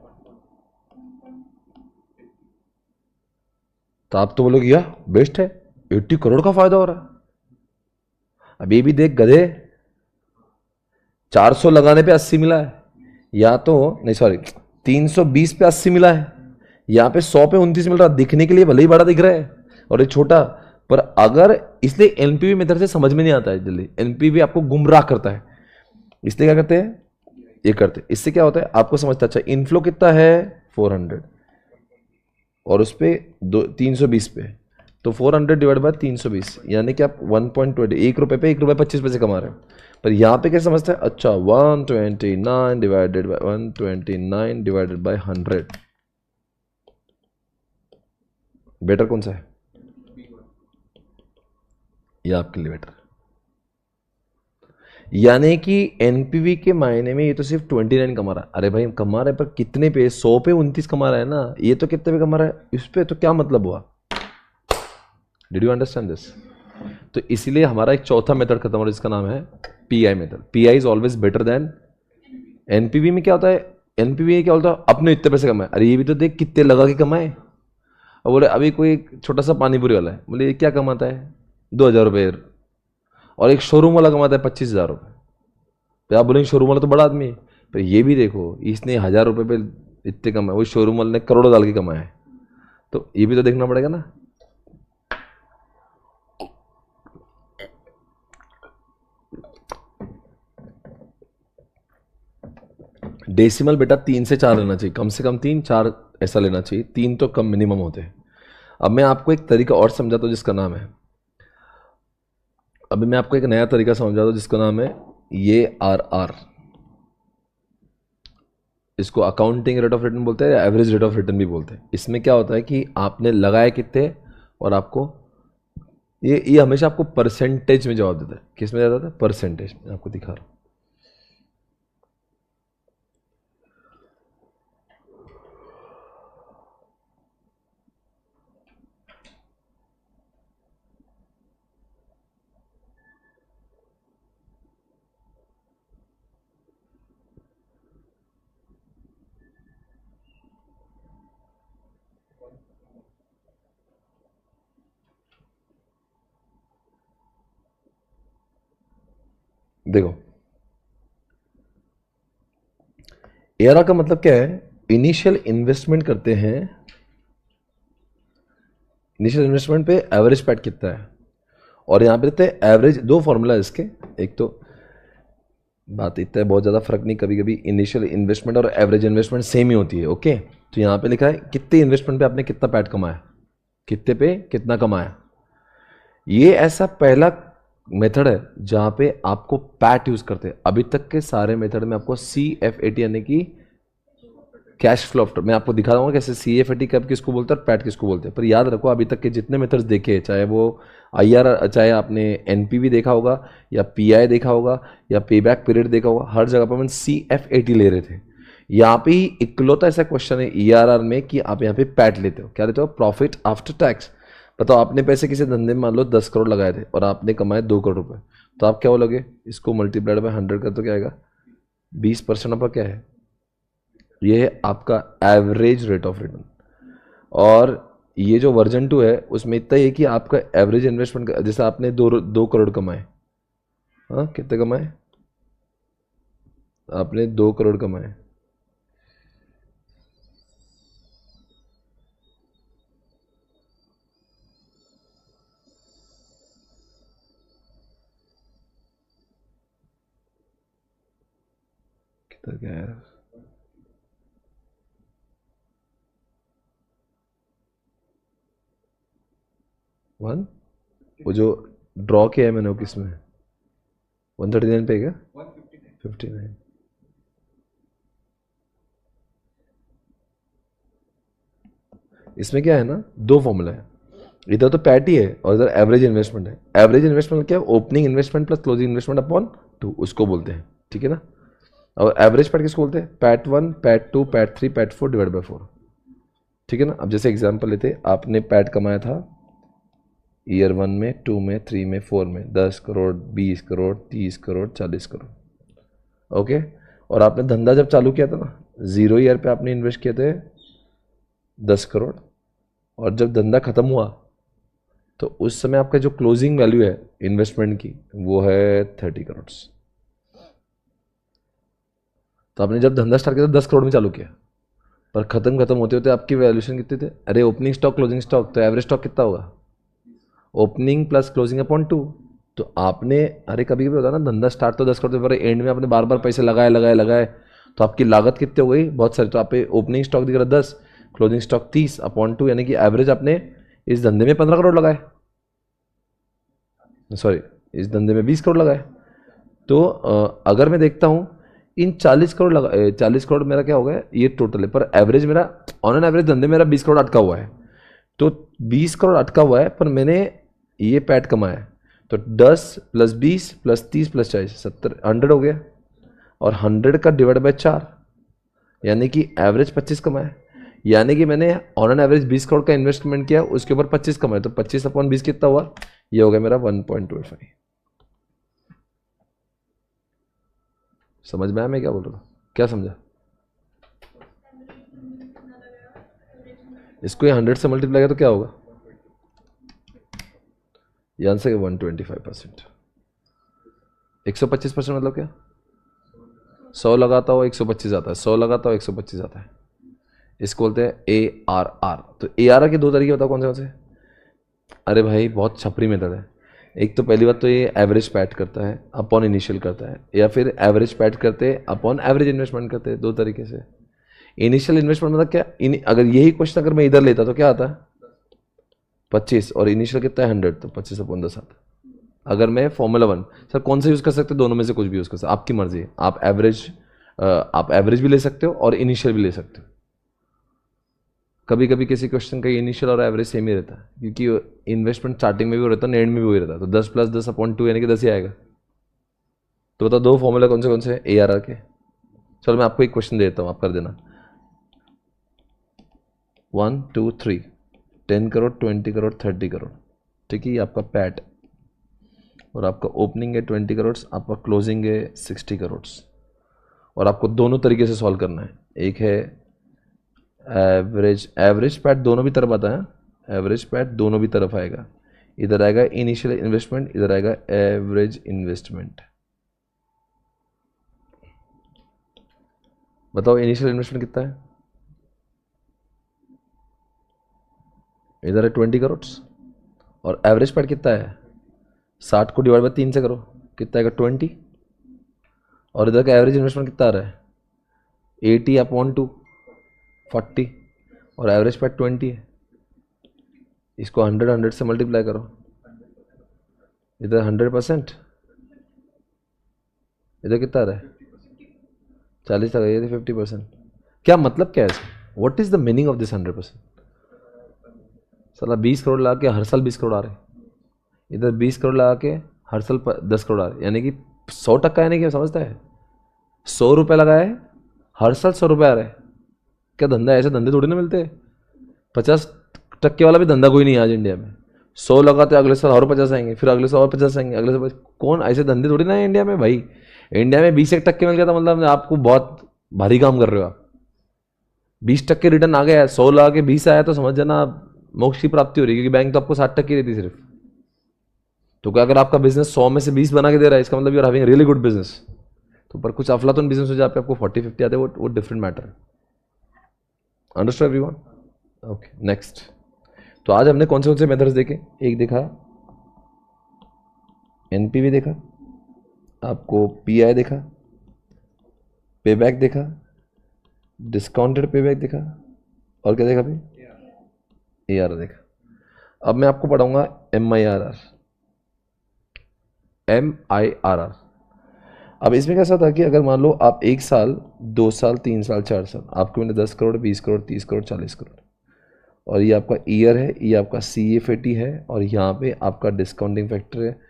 तो आप तो बोलोगे यार बेस्ट है, 80 करोड़ का फायदा हो रहा है। अब ये भी देख गधे, 400 लगाने पे 80 मिला है, या तो नहीं सॉरी 320 पे 80 मिला है, यहाँ पे 100 पे 29 मिल रहा है। दिखने के लिए भले ही बड़ा दिख रहा है और ये छोटा, पर अगर, इसलिए एनपीवी मेथड से समझ में नहीं आता है जल्दी, एनपीवी आपको गुमराह करता है, इसलिए क्या करते हैं ये करते हैं। इससे क्या होता है आपको समझता, अच्छा इनफ्लो कितना है 400 और उस पर 320 पे, तो 400 डिवाइड बाय 320, यानी कि आप 1.20, 1 रुपये पे 1 रुपये 25 पैसे कमा रहे हैं। पर यहाँ पे कैसे समझते हैं, अच्छा 129 divided by 129 divided by 100, better कौन सा है, ये आपके लिए बेटर। यानी कि एनपीवी के मायने में ये तो सिर्फ 29 कमा रहा है। अरे भाई कमा रहा है पर कितने पे, 100 पे 29 कमा रहा है ना, ये तो कितने पे कमा रहा है, इस पे तो क्या मतलब हुआ। Did you understand this? तो इसीलिए हमारा एक चौथा मेथड खत्म हो रहा है जिसका नाम है pi method. Pi is always better than NPV. में क्या होता है, एनपीवी क्या होता है, अपने इतने पैसे कमाए, अरे ये भी तो देख कितने लगा के कमाए। और बोले अभी कोई छोटा सा पानीपुरी वाला है, बोले ये क्या कमाता है 2000 रुपये, और एक शोरूम वाला कमाता है 25,000 रुपये। तो आप बोलेंगे शोरूम वाला तो बड़ा आदमी है, पर ये भी देखो इसने 1000 रुपये पे इतने कमाए, वही शोरूम वाले ने करोड़ों डाल के कमाए हैं, तो ये भी तो देखना पड़ेगा ना। डेसिमल बेटा 3 से 4 लेना चाहिए, कम से कम 3 4 ऐसा लेना चाहिए, 3 तो कम मिनिमम होते हैं। अब मैं आपको एक तरीका और समझाता हूँ जिसका नाम है, अभी मैं आपको एक नया तरीका समझाता हूँ जिसका नाम है ये आर। इसको अकाउंटिंग रेट ऑफ रिटर्न बोलते हैं, एवरेज रेट ऑफ रिटर्न भी बोलते हैं। इसमें क्या होता है कि आपने लगाए कितने, और आपको ये हमेशा आपको परसेंटेज में जवाब देता है। किस में जाता है, परसेंटेज में। आपको दिखा रहा हूं, देखो एआरआर का मतलब क्या है, इनिशियल इन्वेस्टमेंट करते हैं, इनिशियल इन्वेस्टमेंट पे एवरेज पैट कितना है, और यहाँ पे देते हैं एवरेज। दो फॉर्मूला है इसके, एक तो बात इतना है बहुत ज़्यादा फर्क नहीं, कभी कभी इनिशियल इन्वेस्टमेंट और एवरेज इन्वेस्टमेंट सेम ही होती है। ओके, तो यहाँ पे लिखा है कितने इन्वेस्टमेंट पे आपने कितना पैट कमाया, कितने पे कितना कमाया। ये ऐसा पहला मेथड है जहाँ पे आपको पैट यूज़ करते हैं। अभी तक के सारे मेथड में आपको CFAT यानी कि कैश फ्लो आफ्टर, मैं आपको दिखा रहा हूँ कैसे CFAT कब किसको बोलते हैं और पैट किसको बोलते हैं। पर याद रखो अभी तक के जितने मेथड्स देखे, चाहे वो IRR, चाहे आपने NPV देखा होगा या PI देखा होगा या पे बैक पीरियड देखा होगा, हर जगह पर हम CFAT ले रहे थे। यहाँ पे ही इकलौता ऐसा क्वेश्चन है ERR में कि आप यहाँ पे पैट लेते हो। क्या लेते हो? Profit after tax. बताओ आपने पैसे किसी धंधे में मान लो 10 करोड़ लगाए थे और आपने कमाए 2 करोड़ रुपए, तो आप क्या बोलोगे? इसको मल्टीप्लाइड बाय 100 कर तो क्या आएगा? 20% आपका क्या है? ये है आपका एवरेज रेट ऑफ रिटर्न। और ये जो वर्जन 2 है उसमें इतना ही है कि आपका एवरेज इन्वेस्टमेंट, जैसे आपने 2 करोड़ कमाए, हाँ कितने कमाए आपने? 2 करोड़ कमाए। कितना क्या है? वन, वो जो ड्रॉ किया है मैंने वो किस में? 139 पे क्या? 59। इसमें क्या है ना, दो फॉर्मूला है, इधर तो पैट ही है और इधर एवरेज इन्वेस्टमेंट है। एवरेज इन्वेस्टमेंट क्या है? Opening investment plus closing investment upon 2, उसको बोलते हैं। ठीक है ना? और एवरेज पैट किसको बोलते हैं? PAT 1, PAT 2, PAT 3, PAT 4 divide by 4। ठीक है ना? अब जैसे एग्जांपल लेते, आपने पैट कमाया था ईयर 1 में, 2 में, 3 में, 4 में 10 करोड़, 20 करोड़, 30 करोड़, 40 करोड़। ओके, और आपने धंधा जब चालू किया था ना, 0 ईयर पे आपने इन्वेस्ट किए थे 10 करोड़, और जब धंधा खत्म हुआ तो उस समय आपका जो क्लोजिंग वैल्यू है इन्वेस्टमेंट की वो है 30 करोड़। तो आपने जब धंधा स्टार्ट किया था 10 करोड़ में चालू किया, पर खत्म होते होते आपकी वैल्यूएशन कितनी थे? अरे ओपनिंग स्टॉक क्लोजिंग स्टॉक, तो एवरेज स्टॉक कितना होगा? Opening plus closing upon 2। तो आपने, अरे कभी कभी होता है ना, धंधा स्टार्ट तो 10 करोड़ पर एंड में आपने बार बार पैसे लगाए, तो आपकी लागत कितनी हो गई? बहुत सारी। तो आप ओपनिंग स्टॉक दिख रहा 10, क्लोजिंग स्टॉक 30 अपॉन 2, यानी कि एवरेज आपने इस धंधे में 15 करोड़ लगाए, सॉरी इस धंधे में 20 करोड़ लगाए। तो अगर मैं देखता हूँ इन 40 करोड़ 40 करोड़ मेरा क्या हो गया? ये टोटल है, पर एवरेज मेरा, ऑन एन एवरेज धंधे मेरा 20 करोड़ अटका हुआ है। तो 20 करोड़ अटका हुआ है, पर मैंने ये पैट कमाया है, तो 10 प्लस 20 प्लस 30 प्लस 40 70, 100 हो गया। और 100 का डिवाइड बाय 4, यानी कि एवरेज 25 कमाया। यानी कि मैंने ऑन एन एवरेज 20 करोड़ का इन्वेस्टमेंट किया, उसके ऊपर 25 कमाया, तो 25 अपॉन 20 कितना हुआ? ये हो गया मेरा 1.25। समझ में आया मैं क्या बोल रहा हूँ? क्या समझा? इसको ये 100 से मल्टीप्लाई किया तो क्या होगा? ये आंसर है 125%। 125% मतलब क्या? 100 लगाता हो 125 आता है, 100 लगाता हो 125 आता है। इसको बोलते हैं ARR। तो ARR के दो तरीके बताओ कौन से? अरे भाई बहुत छपरी मेथड है। एक तो पहली बात तो ये एवरेज पैट करता है अपॉन इनिशियल करता है, या फिर एवरेज पैट करते हैं अपॉन एवरेज इन्वेस्टमेंट करते हैं, दो तरीके से। इनिशियल इन्वेस्टमेंट मतलब क्या? अगर यही क्वेश्चन अगर मैं इधर लेता तो क्या आता है? 25, और इनिशियल कितना है 100, तो 25 अपॉन 10 आता है। अगर मैं फॉर्मूला 1, सर कौन सा यूज़ कर सकते हो? दोनों में से कुछ भी यूज़ कर सकते हो, आपकी मर्जी है। आप एवरेज भी ले सकते हो और इनिशियल भी ले सकते हो। कभी कभी किसी क्वेश्चन का इनिशियल और एवरेज सेम ही रहता है, क्योंकि इन्वेस्टमेंट स्टार्टिंग में भी रहता है, एंड में भी वही रहता है। तो 10 प्लस 10 अपॉन 2 यानी कि 10 ही आएगा। तो बताओ दो फॉर्मूला कौन से ARR के? चलो मैं आपको एक क्वेश्चन देता हूँ, आप कर देना। 1 2 3, 10 करोड़, 20 करोड़, 30 करोड़। ठीक है, ये आपका पैट, और आपका ओपनिंग है 20 करोड़, आपका क्लोजिंग है 60 करोड़। और आपको दोनों तरीके से सॉल्व करना है। एक है एवरेज पैट, दोनों भी तरफ आता है। एवरेज पैट दोनों भी तरफ आएगा, इधर आएगा इनिशियल इन्वेस्टमेंट, इधर आएगा एवरेज इन्वेस्टमेंट। बताओ इनिशियल इन्वेस्टमेंट कितना है? इधर है 20 करोड़ और एवरेज पैड कितना है? 60 को डिवाइड बाय 3 से करो, कितना आएगा? 20। और इधर का एवरेज इन्वेस्टमेंट कितना आ रहा है? 80 अपॉन 2 40 और एवरेज पैड 20 है। इसको 100 से मल्टीप्लाई करो, इधर 100%, इधर कितना आ रहा है? 40 आ रहा है, ये 50%। क्या मतलब क्या है इसका? What is the meaning of this 100%? साला 20 करोड़ लगा के हर साल 20 करोड़ आ रहे हैं, इधर 20 करोड़ लगा के हर साल 10 करोड़ आ रहे हैं, यानी कि 100%, यानी कि समझता है 100 रुपये लगाए हर साल 100 रुपये आ रहे हैं। क्या धंधा है? ऐसे धंधे थोड़ी ना मिलते। 50% वाला भी धंधा कोई नहीं है आज इंडिया में। 100 लगाते अगले साल और 50 आएंगे, फिर अगले साल और 50 आएंगे, अगले साल कौन? ऐसे धंधे थोड़ी ना है इंडिया में भाई। इंडिया में 20% मिल गया था मतलब आपको बहुत भारी काम कर रहे हो आप। 20% रिटर्न आ गया है, 100 लगा के 20 आया तो समझ जाना आप मोक्ष की प्राप्ति हो रही है, क्योंकि बैंक तो आपको 60% देती सिर्फ। तो क्या अगर आपका बिजनेस 100 में से 20 बना के दे रहा है, इसका मतलब you are having really good business. तो पर कुछ अफलातून बिजनेस हो जाए आपको 40-50 आते हैं, वो डिफरेंट मैटर है। Understand everyone? Okay, next. तो आज हमने कौन से मेथड्स देखे? एक देखा एनपीवी, देखा आपको पीआई, देखा पेबैक, देखा डिस्काउंटेड पेबैक, देखा और क्या देखा भाई? एआरआर देखा। अब मैं आपको पढ़ाऊंगा MIRR। अब इसमें कैसा था कि अगर मान लो आप 1 साल, 2 साल, 3 साल, 4 साल, आपको मैंने 10 करोड़, 20 करोड़, 30 करोड़, 40 करोड़, और ये आपका ईयर है, ये आपका CFAT है, और यहाँ पे आपका डिस्काउंटिंग फैक्टर है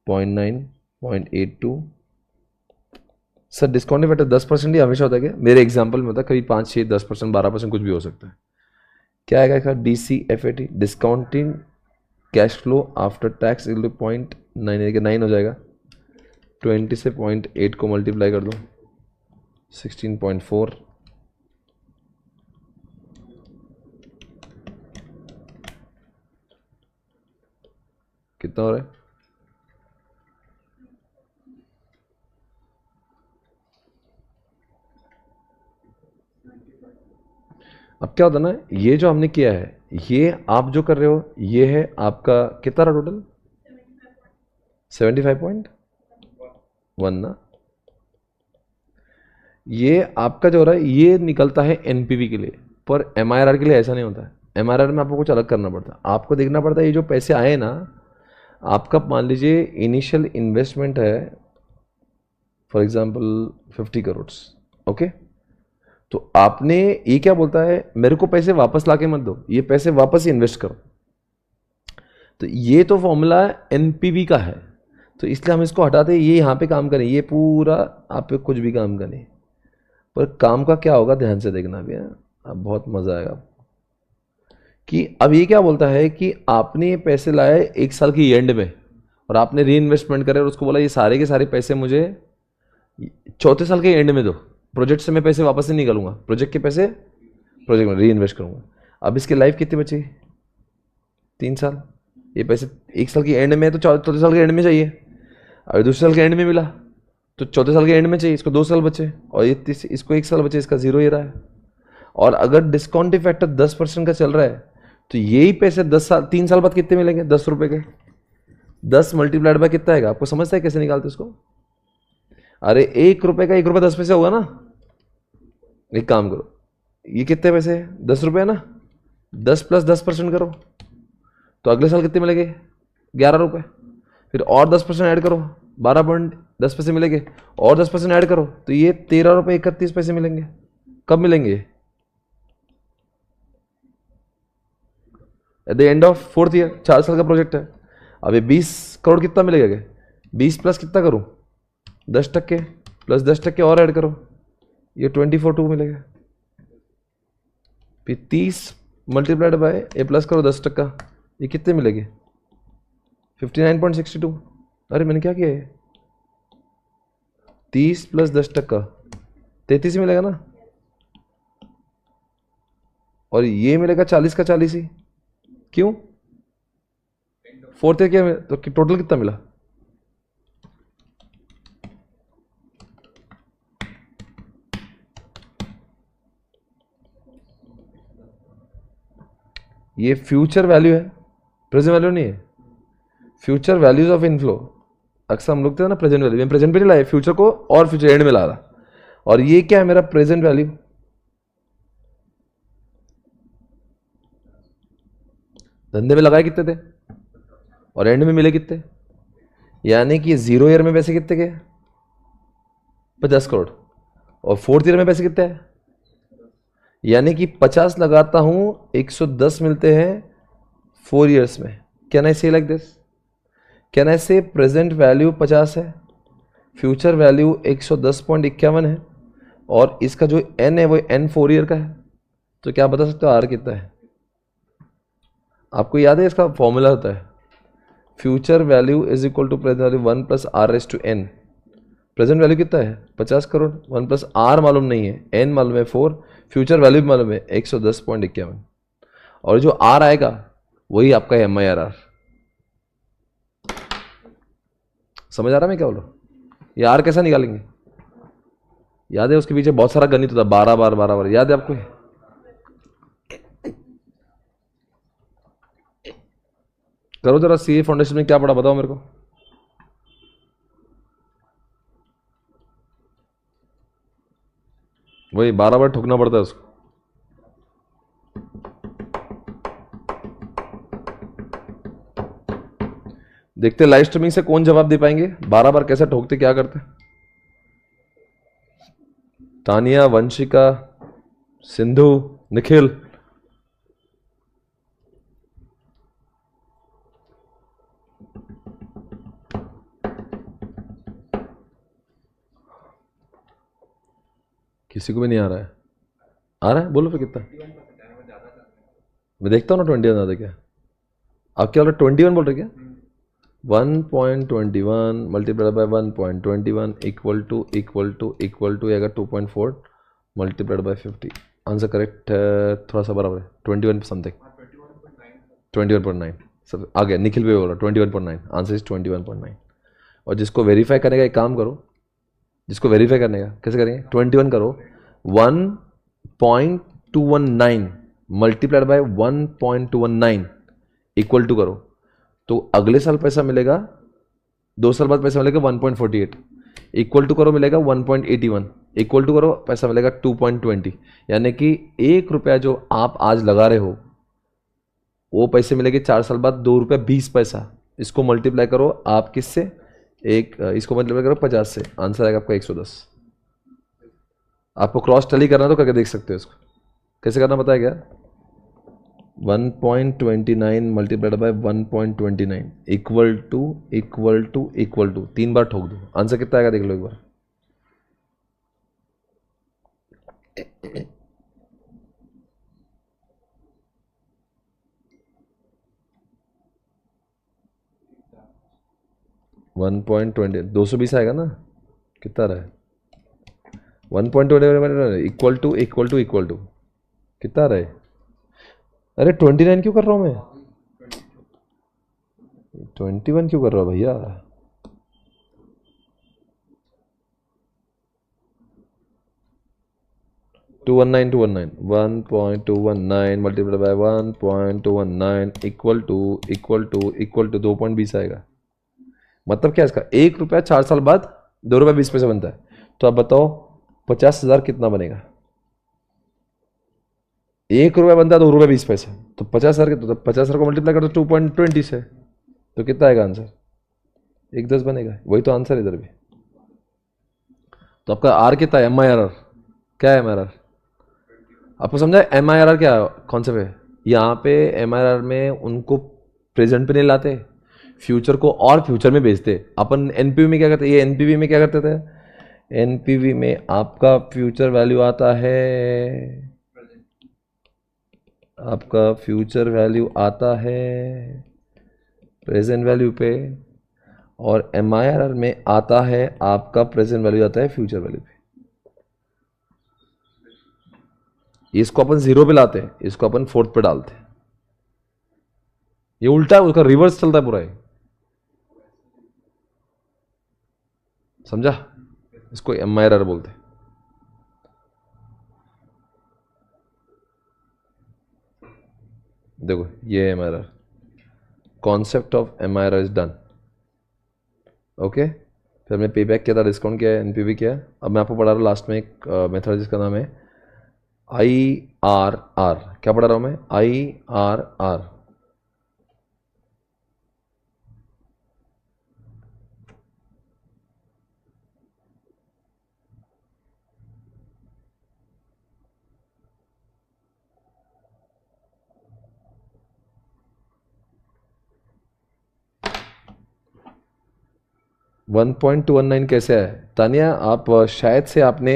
0.9, 0.82। सर डिस्काउंटिंग फैक्टर 10% ही हमेशा होता है क्या? मेरे एग्जाम्पल में होता है, कभी 5, 6, 10%, 12%, कुछ भी हो सकता है। क्या आएगा? DCFAT, discounting cash flow after tax 0.9 हो जाएगा। 20 से 0.8 को मल्टीप्लाई कर दो, 16.4। कितना हो रहा है? अब क्या होता है ना, ये जो हमने किया है, ये आप जो कर रहे हो, ये है आपका कितना रहा टोटल? 75.1 ना। ये आपका जो हो रहा है ये निकलता है एनपीवी के लिए, पर MIRR के लिए ऐसा नहीं होता है। MIRR में आपको कुछ अलग करना पड़ता है, आपको देखना पड़ता है ये जो पैसे आए ना, आपका मान लीजिए इनिशियल इन्वेस्टमेंट है फॉर एग्जांपल 50 करोड़, ओके। तो आपने, ये क्या बोलता है, मेरे को पैसे वापस लाके मत दो, ये पैसे वापस ही इन्वेस्ट करो। तो ये तो फॉर्मूला एनपीवी का है, तो इसलिए हम इसको हटाते, ये यहाँ पे काम करें, ये पूरा आप पे कुछ भी काम करें, पर काम का क्या होगा ध्यान से देखना भी है, अब बहुत मजा आएगा आपको। कि अब ये क्या बोलता है कि आपने ये पैसे लाए 1 साल की एंड में, और आपने री इन्वेस्टमेंट करे और उसको बोला ये सारे के सारे पैसे मुझे 4थे साल के एंड में दो, प्रोजेक्ट से मैं पैसे वापस नहीं निकालूंगा, प्रोजेक्ट के पैसे प्रोजेक्ट में री इन्वेस्ट करूंगा। अब इसकी लाइफ कितनी बची? 3 साल। ये पैसे 1 साल की एंड में, तो 4थे साल के एंड में चाहिए। अभी दूसरे साल के एंड में मिला तो 4थे साल के एंड में चाहिए, इसको 2 साल बचे, और ये इसको 1 साल बचे, इसका 0 ही रहा है। और अगर डिस्काउंटिंग फैक्टर 10% का चल रहा है, तो यही पैसे 3 साल बाद कितने मिलेंगे? 10 रुपए के। 10 मल्टीप्लाइड बाय कितना आएगा? आपको समझता है कैसे निकालते इसको? अरे 1 रुपए का 1 रुपये 10 पैसे होगा ना। एक काम करो, ये कितने पैसे? 10 रुपये ना, 10 + 10% करो, तो अगले साल कितने मिलेंगे? 11 रुपये। फिर और 10% ऐड करो, 12.10 पैसे मिलेंगे, और 10% ऐड करो, तो ये 13 रुपये 31 पैसे मिलेंगे। कब मिलेंगे? At the end of 4th year. 4 साल का प्रोजेक्ट है। अब ये 20 करोड़ कितना मिलेगा? 20 प्लस कितना करूं? 10% प्लस 10% और ऐड करो, ये 24.2 मिलेगा। फिर 30 मल्टीप्लाइड बाय ए प्लस करो 10%, ये कितने मिलेंगे? 59.62। अरे मैंने क्या किया है? 30 + 10%, 33 मिलेगा ना, और ये मिलेगा 40 का 40 ही। क्यों? 4th ईयर क्या तो टोटल कितना मिला? ये फ्यूचर वैल्यू है, प्रेजेंट वैल्यू नहीं है। फ्यूचर वैल्यूज ऑफ इनफ्लो, अक्सर हम लोग थे ना प्रेजेंट वैल्यू, मैं प्रेजेंट पे नहीं लाया फ्यूचर को और फ्यूचर एंड में ला रहा, और ये क्या है मेरा प्रेजेंट वैल्यू। धंधे में लगाए कितने थे और एंड में मिले कितने, यानी कि 0 ईयर में पैसे कितने गए, 50 करोड़, और 4th ईयर में पैसे कितने हैं, यानी कि 50 लगाता हूं 110 मिलते हैं 4 ईयर्स में। कैन आई से लाइक दिस, कैन आई से प्रेजेंट वैल्यू 50 है, फ्यूचर वैल्यू 110.51 है, और इसका जो एन है वो एन 4 ईयर का है। तो क्या बता सकते हो आर कितना है? आपको याद है इसका फॉर्मूला होता है future value is equal to present value 1 plus R raise to N. Present value कितना है 50 करोड़, 1 प्लस आर मालूम नहीं है, एन मालूम है 4, फ्यूचर वैल्यू भी मालूम है 110.51, और जो आर आएगा वही आपका एम आई आर आर। समझ आ रहा है मैं क्या बोल रहा हूँ? ये आर कैसा निकालेंगे? याद है उसके पीछे बहुत सारा गणित होता है, 12 बार 12 बार, याद है आपको? करो जरा, सीए फाउंडेशन में क्या पढ़ा बताओ मेरे को। वही 12 बार ठोकना पड़ता है उसको। देखते लाइव स्ट्रीमिंग से कौन जवाब दे पाएंगे, 12 बार कैसे ठोकते, क्या करते। तानिया, वंशिका, सिंधु, निखिल। किसी को भी नहीं आ रहा है? आ रहा है, बोलो फिर कितना। मैं देखता हूँ ना 21 आता क्या। आप क्या बोल रहे, 21 बोल रहे क्या? 1.21 मल्टीप्लाई बाय 1.21 इक्वल टू आएगा 2.4 मल्टीप्लाइड बाय 50। आंसर करेक्ट, थोड़ा सा बराबर है 21 समथिंग, 21.9। सब आ गया, निखिल भी बोल रहा 21.9, आंसर इज 21.9। और जिसको वेरीफाई करने का एक काम करो, जिसको वेरीफाई करने का कैसे करेंगे, 21 करो 1.219 मल्टीप्लाइड बाय 1.219 इक्वल टू करो, तो अगले साल पैसा मिलेगा, 2 साल बाद पैसा मिलेगा 1.48 इक्वल टू करो मिलेगा 1.81 इक्वल टू करो पैसा मिलेगा 2.20, यानी कि 1 रुपया जो आप आज लगा रहे हो वो पैसे मिलेंगे 4 साल बाद 2 रुपया 20 पैसा। इसको मल्टीप्लाई करो आप किससे, इसको मल्टीप्लाई करो 50 से, आंसर आएगा आपका 110। आपको क्रॉस टैली करना तो करके देख सकते हो, इसको कैसे करना बताया गया। 1.29 मल्टीप्लाइड बाय 1.29 इक्वल टू 3 बार ठोक दो, आंसर कितना आएगा देख लो एक बार। वन पॉइंट 220 आएगा ना, कितना रहा है 1.20 इक्वल टू कितना रहे। अरे 29 क्यों कर रहा हूँ मैं, 21 क्यों कर रहा हूँ भैया। Two one nine 1.219 multiply by 1.219 equal to 2.20 आएगा। मतलब क्या इसका, 1 रुपया 4 साल बाद 2 रुपया 20 पैसे बनता है। तो आप बताओ 50,000 कितना बनेगा, 1 रुपया बनता है 2 रुपया 20 पैसे, तो 50,000 के, तो 50,000 को मल्टीप्लाई कर दो 2.20 से, तो कितना आएगा आंसर, 110 बनेगा। वही तो आंसर इधर भी। तो आपका आर कितना है, एम आई आर आर क्या है, एम आई आर आर आपको समझा है, एम आई आर आर क्या कॉन्सेप्ट है। यहाँ पे एम आई आर आर में उनको प्रेजेंट पे नहीं लाते, फ्यूचर को और फ्यूचर में बेचते। अपन एनपीवी में क्या करते, ये एनपीवी में क्या करते थे, एनपीवी में आपका फ्यूचर वैल्यू आता है, आपका फ्यूचर वैल्यू आता है प्रेजेंट वैल्यू पे, और एमआईआरआर में आता है आपका प्रेजेंट वैल्यू आता है फ्यूचर वैल्यू पे। इसको अपन 0 पे लाते हैं, इसको अपन 4th पे डालते हैं। ये उल्टा है, उसका रिवर्स चलता है पूरा है, समझा। इसको एमआईआरआर बोलते हैं। देखो ये M error, concept of M error is done. Okay, फिर हमने पे बैक किया था, डिस्काउंट किया है, एनपीवी किया है। अब मैं आपको पढ़ा रहा हूँ लास्ट में एक मेथड जिसका नाम है IRR। क्या पढ़ा रहा हूँ मैं? IRR। 1.219 कैसे है तानिया? आप शायद से आपने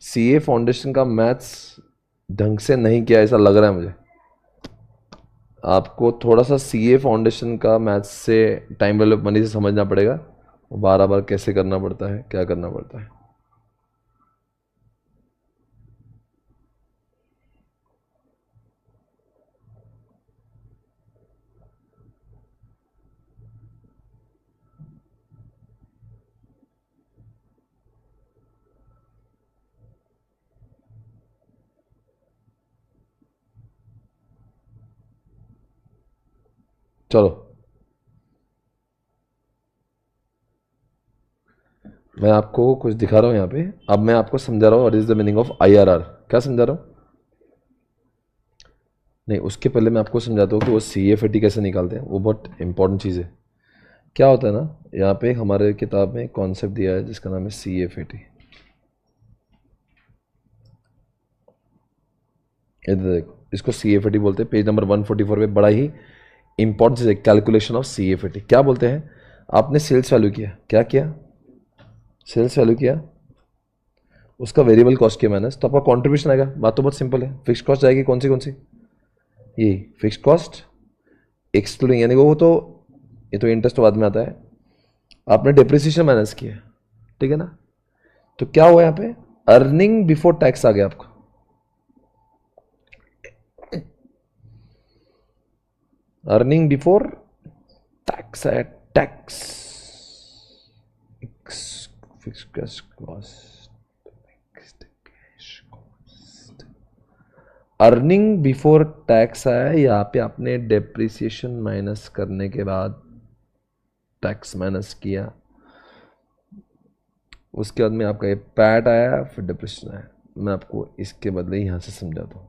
CA फाउंडेशन का मैथ्स ढंग से नहीं किया ऐसा लग रहा है मुझे। आपको थोड़ा सा CA फाउंडेशन का मैथ्स से टाइम वैल्यू ऑफ मनी से समझना पड़ेगा, बार बार कैसे करना पड़ता है, क्या करना पड़ता है। चलो मैं आपको कुछ दिखा रहा हूँ यहाँ पे। अब मैं आपको समझा रहा हूँ what is the meaning of IRR। क्या समझा रहा हूँ? नहीं, उसके पहले मैं आपको समझाता हूँ कि वो CFAT कैसे निकालते हैं, वो बहुत इंपॉर्टेंट चीज़ है। क्या होता है ना, यहाँ पे हमारे किताब में कॉन्सेप्ट दिया है जिसका नाम है CFAT। इधर देखो, इसको CFAT बोलते हैं। पेज नंबर 144 पे बड़ा ही इंपॉर्टेंट चीज़ है, कैलकुलेशन ऑफ CFAT। क्या बोलते हैं? आपने सेल्स वैल्यू किया, क्या किया? सेल्स वैल्यू किया, उसका वेरिएबल कॉस्ट किया माइनस, तो आपका कॉन्ट्रीब्यूशन आएगा। बात तो बहुत सिंपल है। फिक्स कॉस्ट जाएगी कौन सी? ये फिक्स कॉस्ट एक्सक्लूडिंग, यानी वो तो ये तो इंटरेस्ट बाद में आता है। आपने डिप्रिसिएशन माइनस किया, ठीक है ना? तो क्या हुआ यहाँ पे? अर्निंग बिफोर टैक्स आ गया आपका। अर्निंग बिफोर टैक्स है, tax fix cost, earning before tax आया। यहाँ पे आपने डेप्रिसिएशन माइनस करने के बाद टैक्स माइनस किया, उसके बाद में आपका ये पैट आया, फिर डेप्रिसिएशन आया। मैं आपको इसके बदले यहाँ से समझाता हूँ।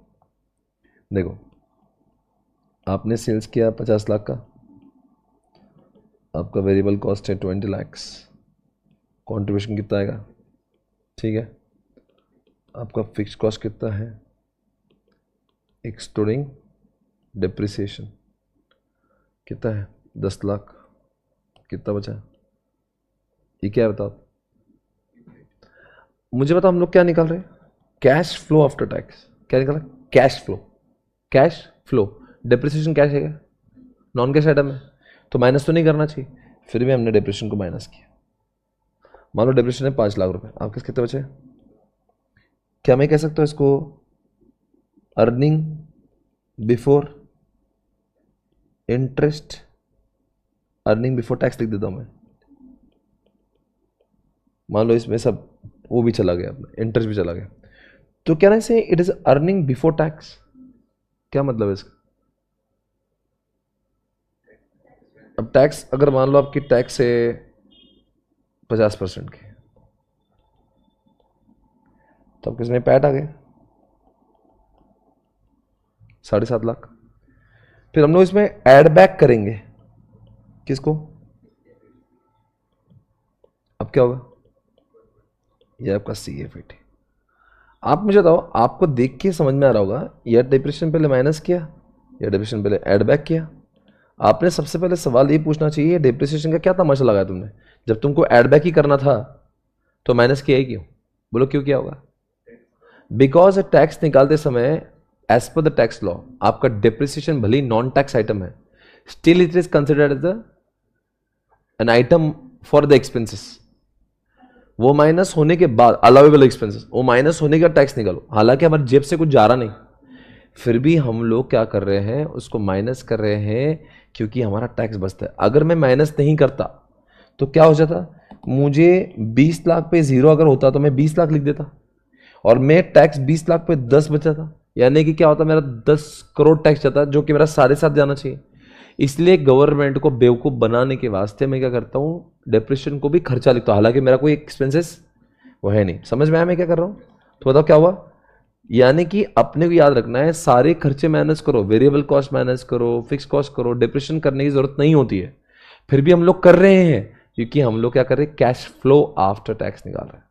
देखो, आपने सेल्स किया 50 लाख का, आपका वेरिएबल कॉस्ट है 20 लाख, कॉन्ट्रीब्यूशन कितना आएगा? ठीक है, आपका फिक्स कॉस्ट कितना है एक्सक्लूडिंग डिप्रिसिएशन? कितना है? 10 लाख। कितना बचा? ये क्या है बताओ? मुझे बताओ, हम लोग क्या निकाल रहे हैं? Cash flow after tax. क्या निकाला? Cash flow. Cash flow, depreciation cash है क्या? नॉन कैश आइटम है, तो माइनस तो नहीं करना चाहिए। फिर भी हमने डिप्रिसिएशन को माइनस किया। मान लो डिप्रिसिएशन है 5 लाख रुपए, आपके कितने बचे? क्या मैं कह सकता हूँ इसको earning before interest, earning before tax लिख देता हूं मैं। मान लो इसमें सब वो भी चला गया, इंटरेस्ट भी चला गया, तो क्या ना से it is earning before tax. क्या मतलब है इसका? अब टैक्स अगर मान लो आपकी टैक्स है 50% की, तो अब किसमें पैट आ गए 7.5 लाख। फिर हम लोग इसमें एड बैक करेंगे किसको? अब क्या होगा? ये आपका CFAT। आप मुझे बताओ, आपको देख के समझ में आ रहा होगा, यह डिप्रेशन पहले माइनस किया या डिप्रेशन पहले एड बैक किया। आपने सबसे पहले सवाल ये पूछना चाहिए, डिप्रिसिएशन का क्या तमाशा लगाया तुमने? जब तुमको एड बैक ही करना था तो माइनस किया ही क्यों? बोलो क्यों किया होगा? बिकॉज टैक्स निकालते समय as per the tax law आपका डिप्रिसिएशन भले ही नॉन टैक्स आइटम है, still it is considered as an item for the expenses. वो माइनस होने के बाद अलाउेबल एक्सपेंसेस, वो माइनस होने का टैक्स निकालो। हालांकि हमारी जेब से कुछ जा रहा नहीं, फिर भी हम लोग क्या कर रहे हैं, उसको माइनस कर रहे हैं क्योंकि हमारा टैक्स बचता है। अगर मैं माइनस नहीं करता तो क्या हो जाता? मुझे 20 लाख पे जीरो अगर होता तो मैं 20 लाख लिख देता, और मैं टैक्स 20 लाख पे 10 बचा था, यानी कि क्या होता है, मेरा 10 करोड़ टैक्स जाता है जो कि मेरा 7.5 जाना चाहिए। इसलिए गवर्नमेंट को बेवकूफ़ बनाने के वास्ते मैं क्या करता हूँ, डेप्रिसिएशन को भी खर्चा लिखता हूँ, हालांकि मेरा कोई एक्सपेंसेस वो है नहीं। समझ में आया मैं क्या कर रहा हूँ? तो बताओ क्या हुआ। यानी कि अपने को याद रखना है, सारे खर्चे मैनेज करो, वेरिएबल कॉस्ट मैनेज करो, फिक्स कॉस्ट करो, डिप्रेशन करने की जरूरत नहीं होती है। फिर भी हम लोग कर रहे हैं क्योंकि हम लोग क्या कर रहे हैं, कैश फ्लो आफ्टर टैक्स निकाल रहे हैं।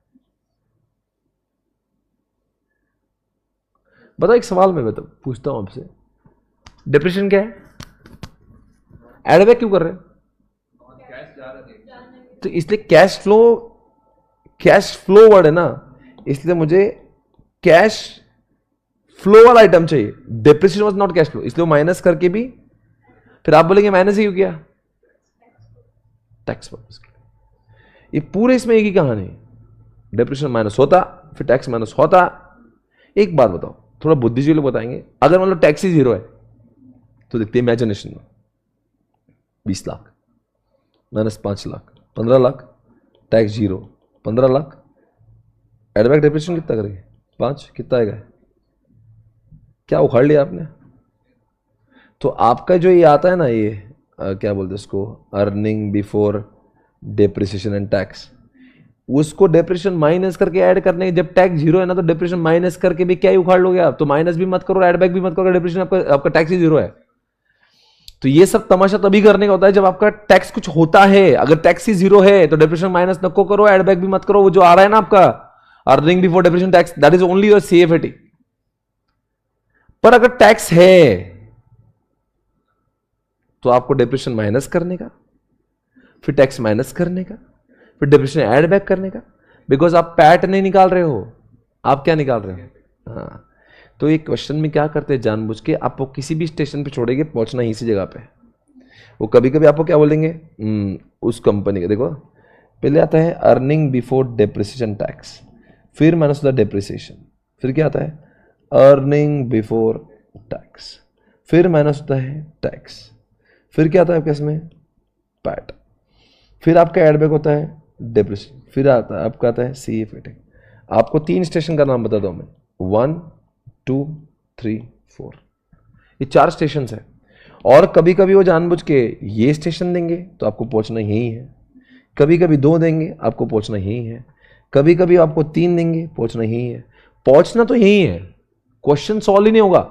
बताओ एक सवाल मैं पूछता हूं आपसे, डिप्रेशन क्या है? एडबैक क्यों कर रहे हैं? तो इसलिए कैश फ्लो वर्ड है ना, इसलिए मुझे कैश फ्लो वाला आइटम चाहिए। Depression was not cash flow, इसलिए माइनस करके भी फिर आप बोलेंगे माइनस ही क्यों किया, टैक्स पर्पस के लिए। ये पूरे इसमें एक ही कहानी, डिप्रेशन माइनस होता फिर टैक्स माइनस होता। एक बात बताओ, थोड़ा बुद्धिजीवी लोग बताएंगे, अगर मतलब टैक्स ही 0 है तो देखते इमेजिनेशन में 20 lakh minus 5 lakh 15 lakh, tax 0 15 lakh, add back depression कितना करेंगे 5, कितना आएगा? क्या उखाड़ लिया आपने? तो आपका जो ये आता है ना, ये क्या बोलते हैं इसको, earning before depreciation and tax, उसको डेप्रिसिएशन माइनस करके ऐड करने, जब टैक्स 0 है ना तो डेप्रिसिएशन माइनस करके भी क्या ही उखाड़ लोगे आप? तो माइनस भी मत करो, ऐड बैक भी मत करो, डेप्रिसिएशन आपका टैक्स ही 0 है। तो ये सब तमाशा तभी करने का होता है जब आपका टैक्स कुछ होता है। अगर टैक्स ही 0 है तो डेप्रिसिएशन माइनस नको करो, ऐड बैक भी मत करो। वो जो आ रहा है ना आपका earning before depreciation tax, that is only your CFAT. पर अगर टैक्स है तो आपको डेप्रिसिएशन माइनस करने का, फिर टैक्स माइनस करने का, फिर डेप्रिसिएशन ऐड बैक करने का, बिकॉज आप पैट नहीं निकाल रहे हो, आप क्या निकाल रहे हो? हाँ, तो एक क्वेश्चन में क्या करते हैं, जानबूझ के आपको किसी भी स्टेशन पे छोड़ेंगे, पहुंचना ही इसी जगह पे। वो कभी कभी आपको क्या बोलेंगे, उस कंपनी का देखो, पहले आता है अर्निंग बिफोर डेप्रिसिएशन टैक्स, फिर माइनस द डेप्रिसिएशन, फिर क्या आता है अर्निंग बिफोर टैक्स, फिर माइनस होता है टैक्स, फिर क्या आता है आपके इसमें पैट, फिर आपका एडबैक होता है डेप्रिसिएशन, फिर आता है आपका आता है सीएफएटी। आपको 3 स्टेशन का नाम बताता हूं मैं, 1 2 3 4, ये 4 स्टेशन है। और कभी कभी वो जानबूझ के ये स्टेशन देंगे तो आपको पहुंचना यही है, कभी कभी 2 देंगे आपको पहुंचना यही है, कभी कभी आपको 3 देंगे पहुंचना यही है। पहुंचना तो यही है, क्वेश्चन सॉल्व ही नहीं होगा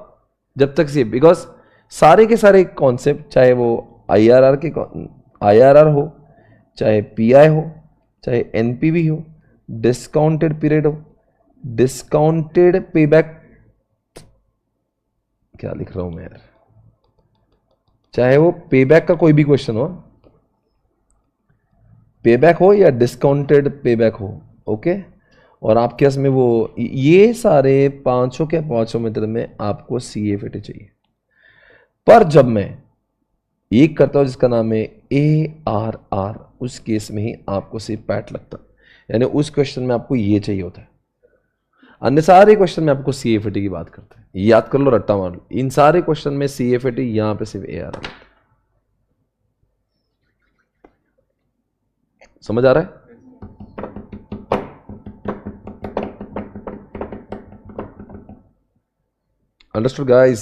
जब तक से, बिकॉज सारे के सारे कॉन्सेप्ट, चाहे वो आईआरआर हो, चाहे पीआई हो, चाहे एनपीवी हो, डिस्काउंटेड पीरियड हो, डिस्काउंटेड पेबैक, क्या लिख रहा हूं मैं यार, चाहे वो पेबैक का कोई भी क्वेश्चन हो, पेबैक हो या डिस्काउंटेड पेबैक हो, ओके। और आपके पास में वो ये सारे 500 के 500 मीटर में आपको सीएफएटी चाहिए। पर जब मैं एक करता हूं जिसका नाम है एआरआर, उस केस में ही आपको सिर्फ पैट लगता है, यानी उस क्वेश्चन में आपको ये चाहिए होता है। अन्य सारे क्वेश्चन में आपको सीएफएटी की बात करते हैं, याद कर लो, रट्टा मार लो, इन सारे क्वेश्चन में सीएफएटी, यहां पे सिर्फ एआरआर। समझ आ रहा है? Understood guys?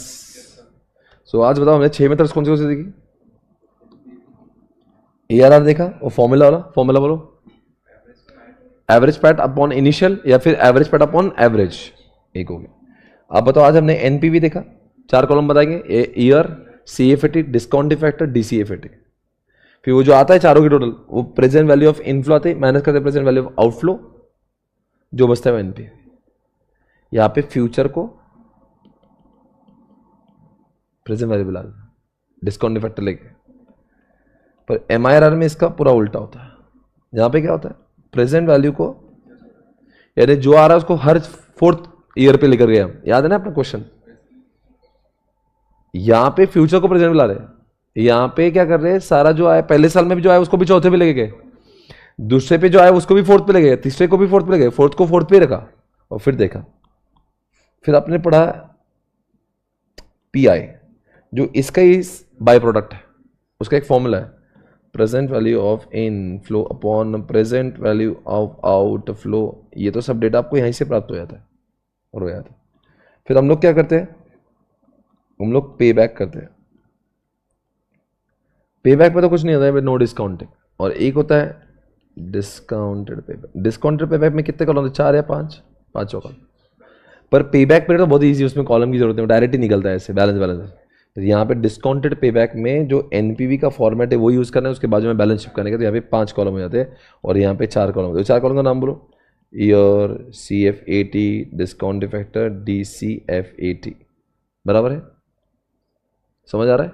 सो आज बताओ हमने 6 मेथड्स कौन से देखी? एआरआर देखा, और फॉर्मूला बोलो, एवरेज पैट अपॉन इनिशियल या फिर एवरेज पैट अपॉन एवरेज, एक हो गया। अब बताओ आज हमने एनपीवी देखा, 4 कॉलम बताएंगे, ईयर, सीएफएटी, डिस्काउंट फैक्टर, डीसीएफएटी। फिर वो जो आता है चारों की टोटल, वो प्रेजेंट वैल्यू ऑफ इनफ्लो आते हैं, माइनस करते प्रेजेंट वैल्यू ऑफ आउटफ्लो, जो बचता है वो एनपी। यहां पे फ्यूचर को प्रेजेंट वैल्यू बुला डिस्काउंट फैक्टर लेके। पर एमआईआरआर में इसका पूरा उल्टा होता है, यहां पे क्या होता है, प्रेजेंट वैल्यू को, यानी जो आ रहा है उसको हर 4th ईयर पे लेकर गए हम, याद है ना अपना क्वेश्चन। यहां पे फ्यूचर को प्रेजेंट बुला रहे हैं, यहां पे क्या कर रहे हैं, सारा जो आया पहले साल में भी जो आया उसको भी चौथे पे लेके गए, दूसरे पे जो आया उसको भी 4th पे ले गए, तीसरे को भी 4th पे ले गए, 4th को 4th पे रखा, और फिर देखा, फिर आपने पढ़ा पीआई, जो इसका ही बाय प्रोडक्ट है, उसका एक फॉर्मूला है, present value of inflow upon present value of outflow. ये तो सब डेटा आपको यहीं से प्राप्त हो जाता है और हो जाता है। फिर हम लोग क्या करते हैं, हम लोग पे बैक करते हैं। पे बैक पे तो कुछ नहीं होता है, नो डिस्काउंटिंग। और एक होता है डिस्काउंटेड पे बैक। डिस्काउंटेड पे बैक में कितने कॉलम होते हैं, 4 या 5, 5 कॉलम। पर पे बैक पीरियड तो बहुत ईजी, उसमें कॉलम की जरूरत नहीं, डायरेक्ट ही निकलता है ऐसे बैलेंस बैलेंस। तो यहाँ पे डिस्काउंटेड पे बैक में जो एनपीवी का फॉर्मेट है वो यूज़ करना है, उसके बाद में बैलेंस शिफ्ट करने का, तो यहाँ पे 5 कॉलम हो जाते हैं और यहाँ पे 4 कॉलम होते हैं। 4 कॉलम का नाम बोलो, year, CF80, discount factor, DCF80, बराबर है, समझ आ रहा है।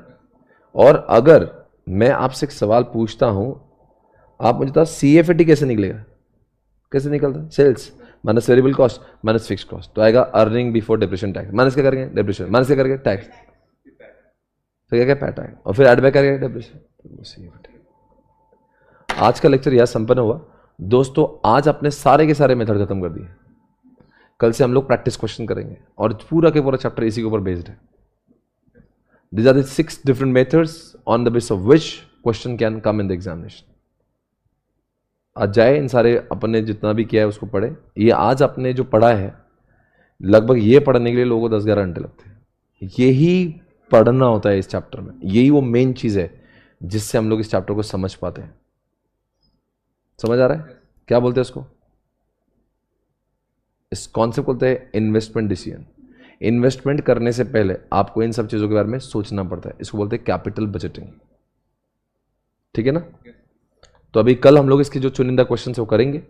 और अगर मैं आपसे एक सवाल पूछता हूँ, आप मुझे बताओ CF80 कैसे निकलेगा, कैसे निकलता है, sales minus variable cost minus fix cost, तो आएगा earning before depression tax, minus क्या करेंगे डिप्रेशन, माइनस क्या करेंगे टैक्स, तो क्या क्या पैट आएगा, और फिर एड बैक करेंगे डिप्रेशन। आज का लेक्चर यह संपन्न हुआ दोस्तों। आज आपने सारे के सारे मेथड खत्म कर दिए। कल से हम लोग प्रैक्टिस क्वेश्चन करेंगे और पूरा के पूरा चैप्टर इसी के ऊपर बेस्ड है। These are the 6 different methods on the basis of which question can come in the examination. आज जाए इन सारे अपने जितना भी किया है उसको पढ़े। ये आज आपने जो पढ़ा है, लगभग ये पढ़ने के लिए लोगों को 10-11 घंटे लगते हैं। यही पढ़ना होता है इस चैप्टर में, यही वो मेन चीज़ है जिससे हम लोग इस चैप्टर को समझ पाते हैं। समझ आ रहा है, क्या बोलते हैं उसको, इस कॉन्सेप्ट बोलते हैं इन्वेस्टमेंट डिसीजन। इन्वेस्टमेंट करने से पहले आपको इन सब चीज़ों के बारे में सोचना पड़ता है, इसको बोलते हैं कैपिटल बजटिंग। ठीक है ना। तो अभी कल हम लोग इसके जो चुनिंदा क्वेश्चन है वो करेंगे,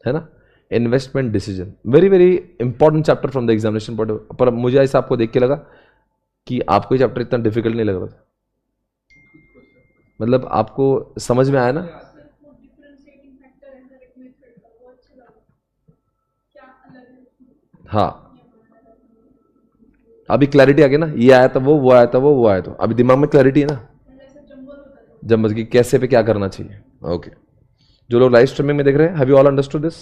है ना। Investment decision very very important chapter from the examination point. पर मुझे ऐसा आपको देख के लगा कि आपको ये चैप्टर इतना डिफिकल्ट नहीं लग रहा था, मतलब आपको समझ में आया ना। हाँ, अभी क्लैरिटी आ गई ना, ये आया था वो आया था वो आया था, अभी दिमाग में क्लैरिटी है ना, जब की कैसे पे क्या करना चाहिए। ओके, जो लोग लाइव स्ट्रीमिंग में देख रहे हैं, have you all understood this,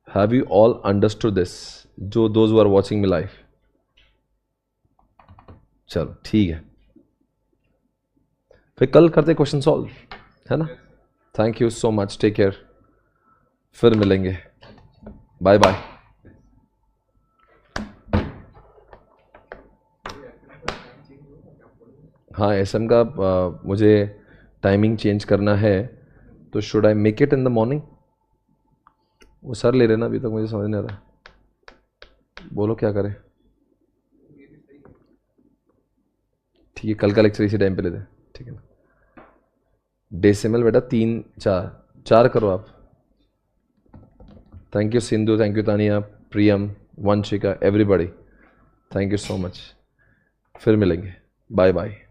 have you all understood this, जो those who are watching me live. चलो ठीक है, फिर कल करते क्वेश्चन सॉल्व, है ना। Thank you so much, take care, फिर मिलेंगे, बाय बाय। हाँ, एसएम का मुझे टाइमिंग चेंज करना है, तो should I make it in the morning, वो सर ले रहे ना, अभी तक मुझे समझ नहीं आ रहा, बोलो क्या करें। ठीक है, कल का लेक्चर इसी टाइम पे ले दे, ठीक है ना। डेसिमल बेटा 3 4 करो आप। Thank you Sindhu, thank you Tania, Priyam, Vanshika, everybody, thank you so much, फिर मिलेंगे, बाय बाय।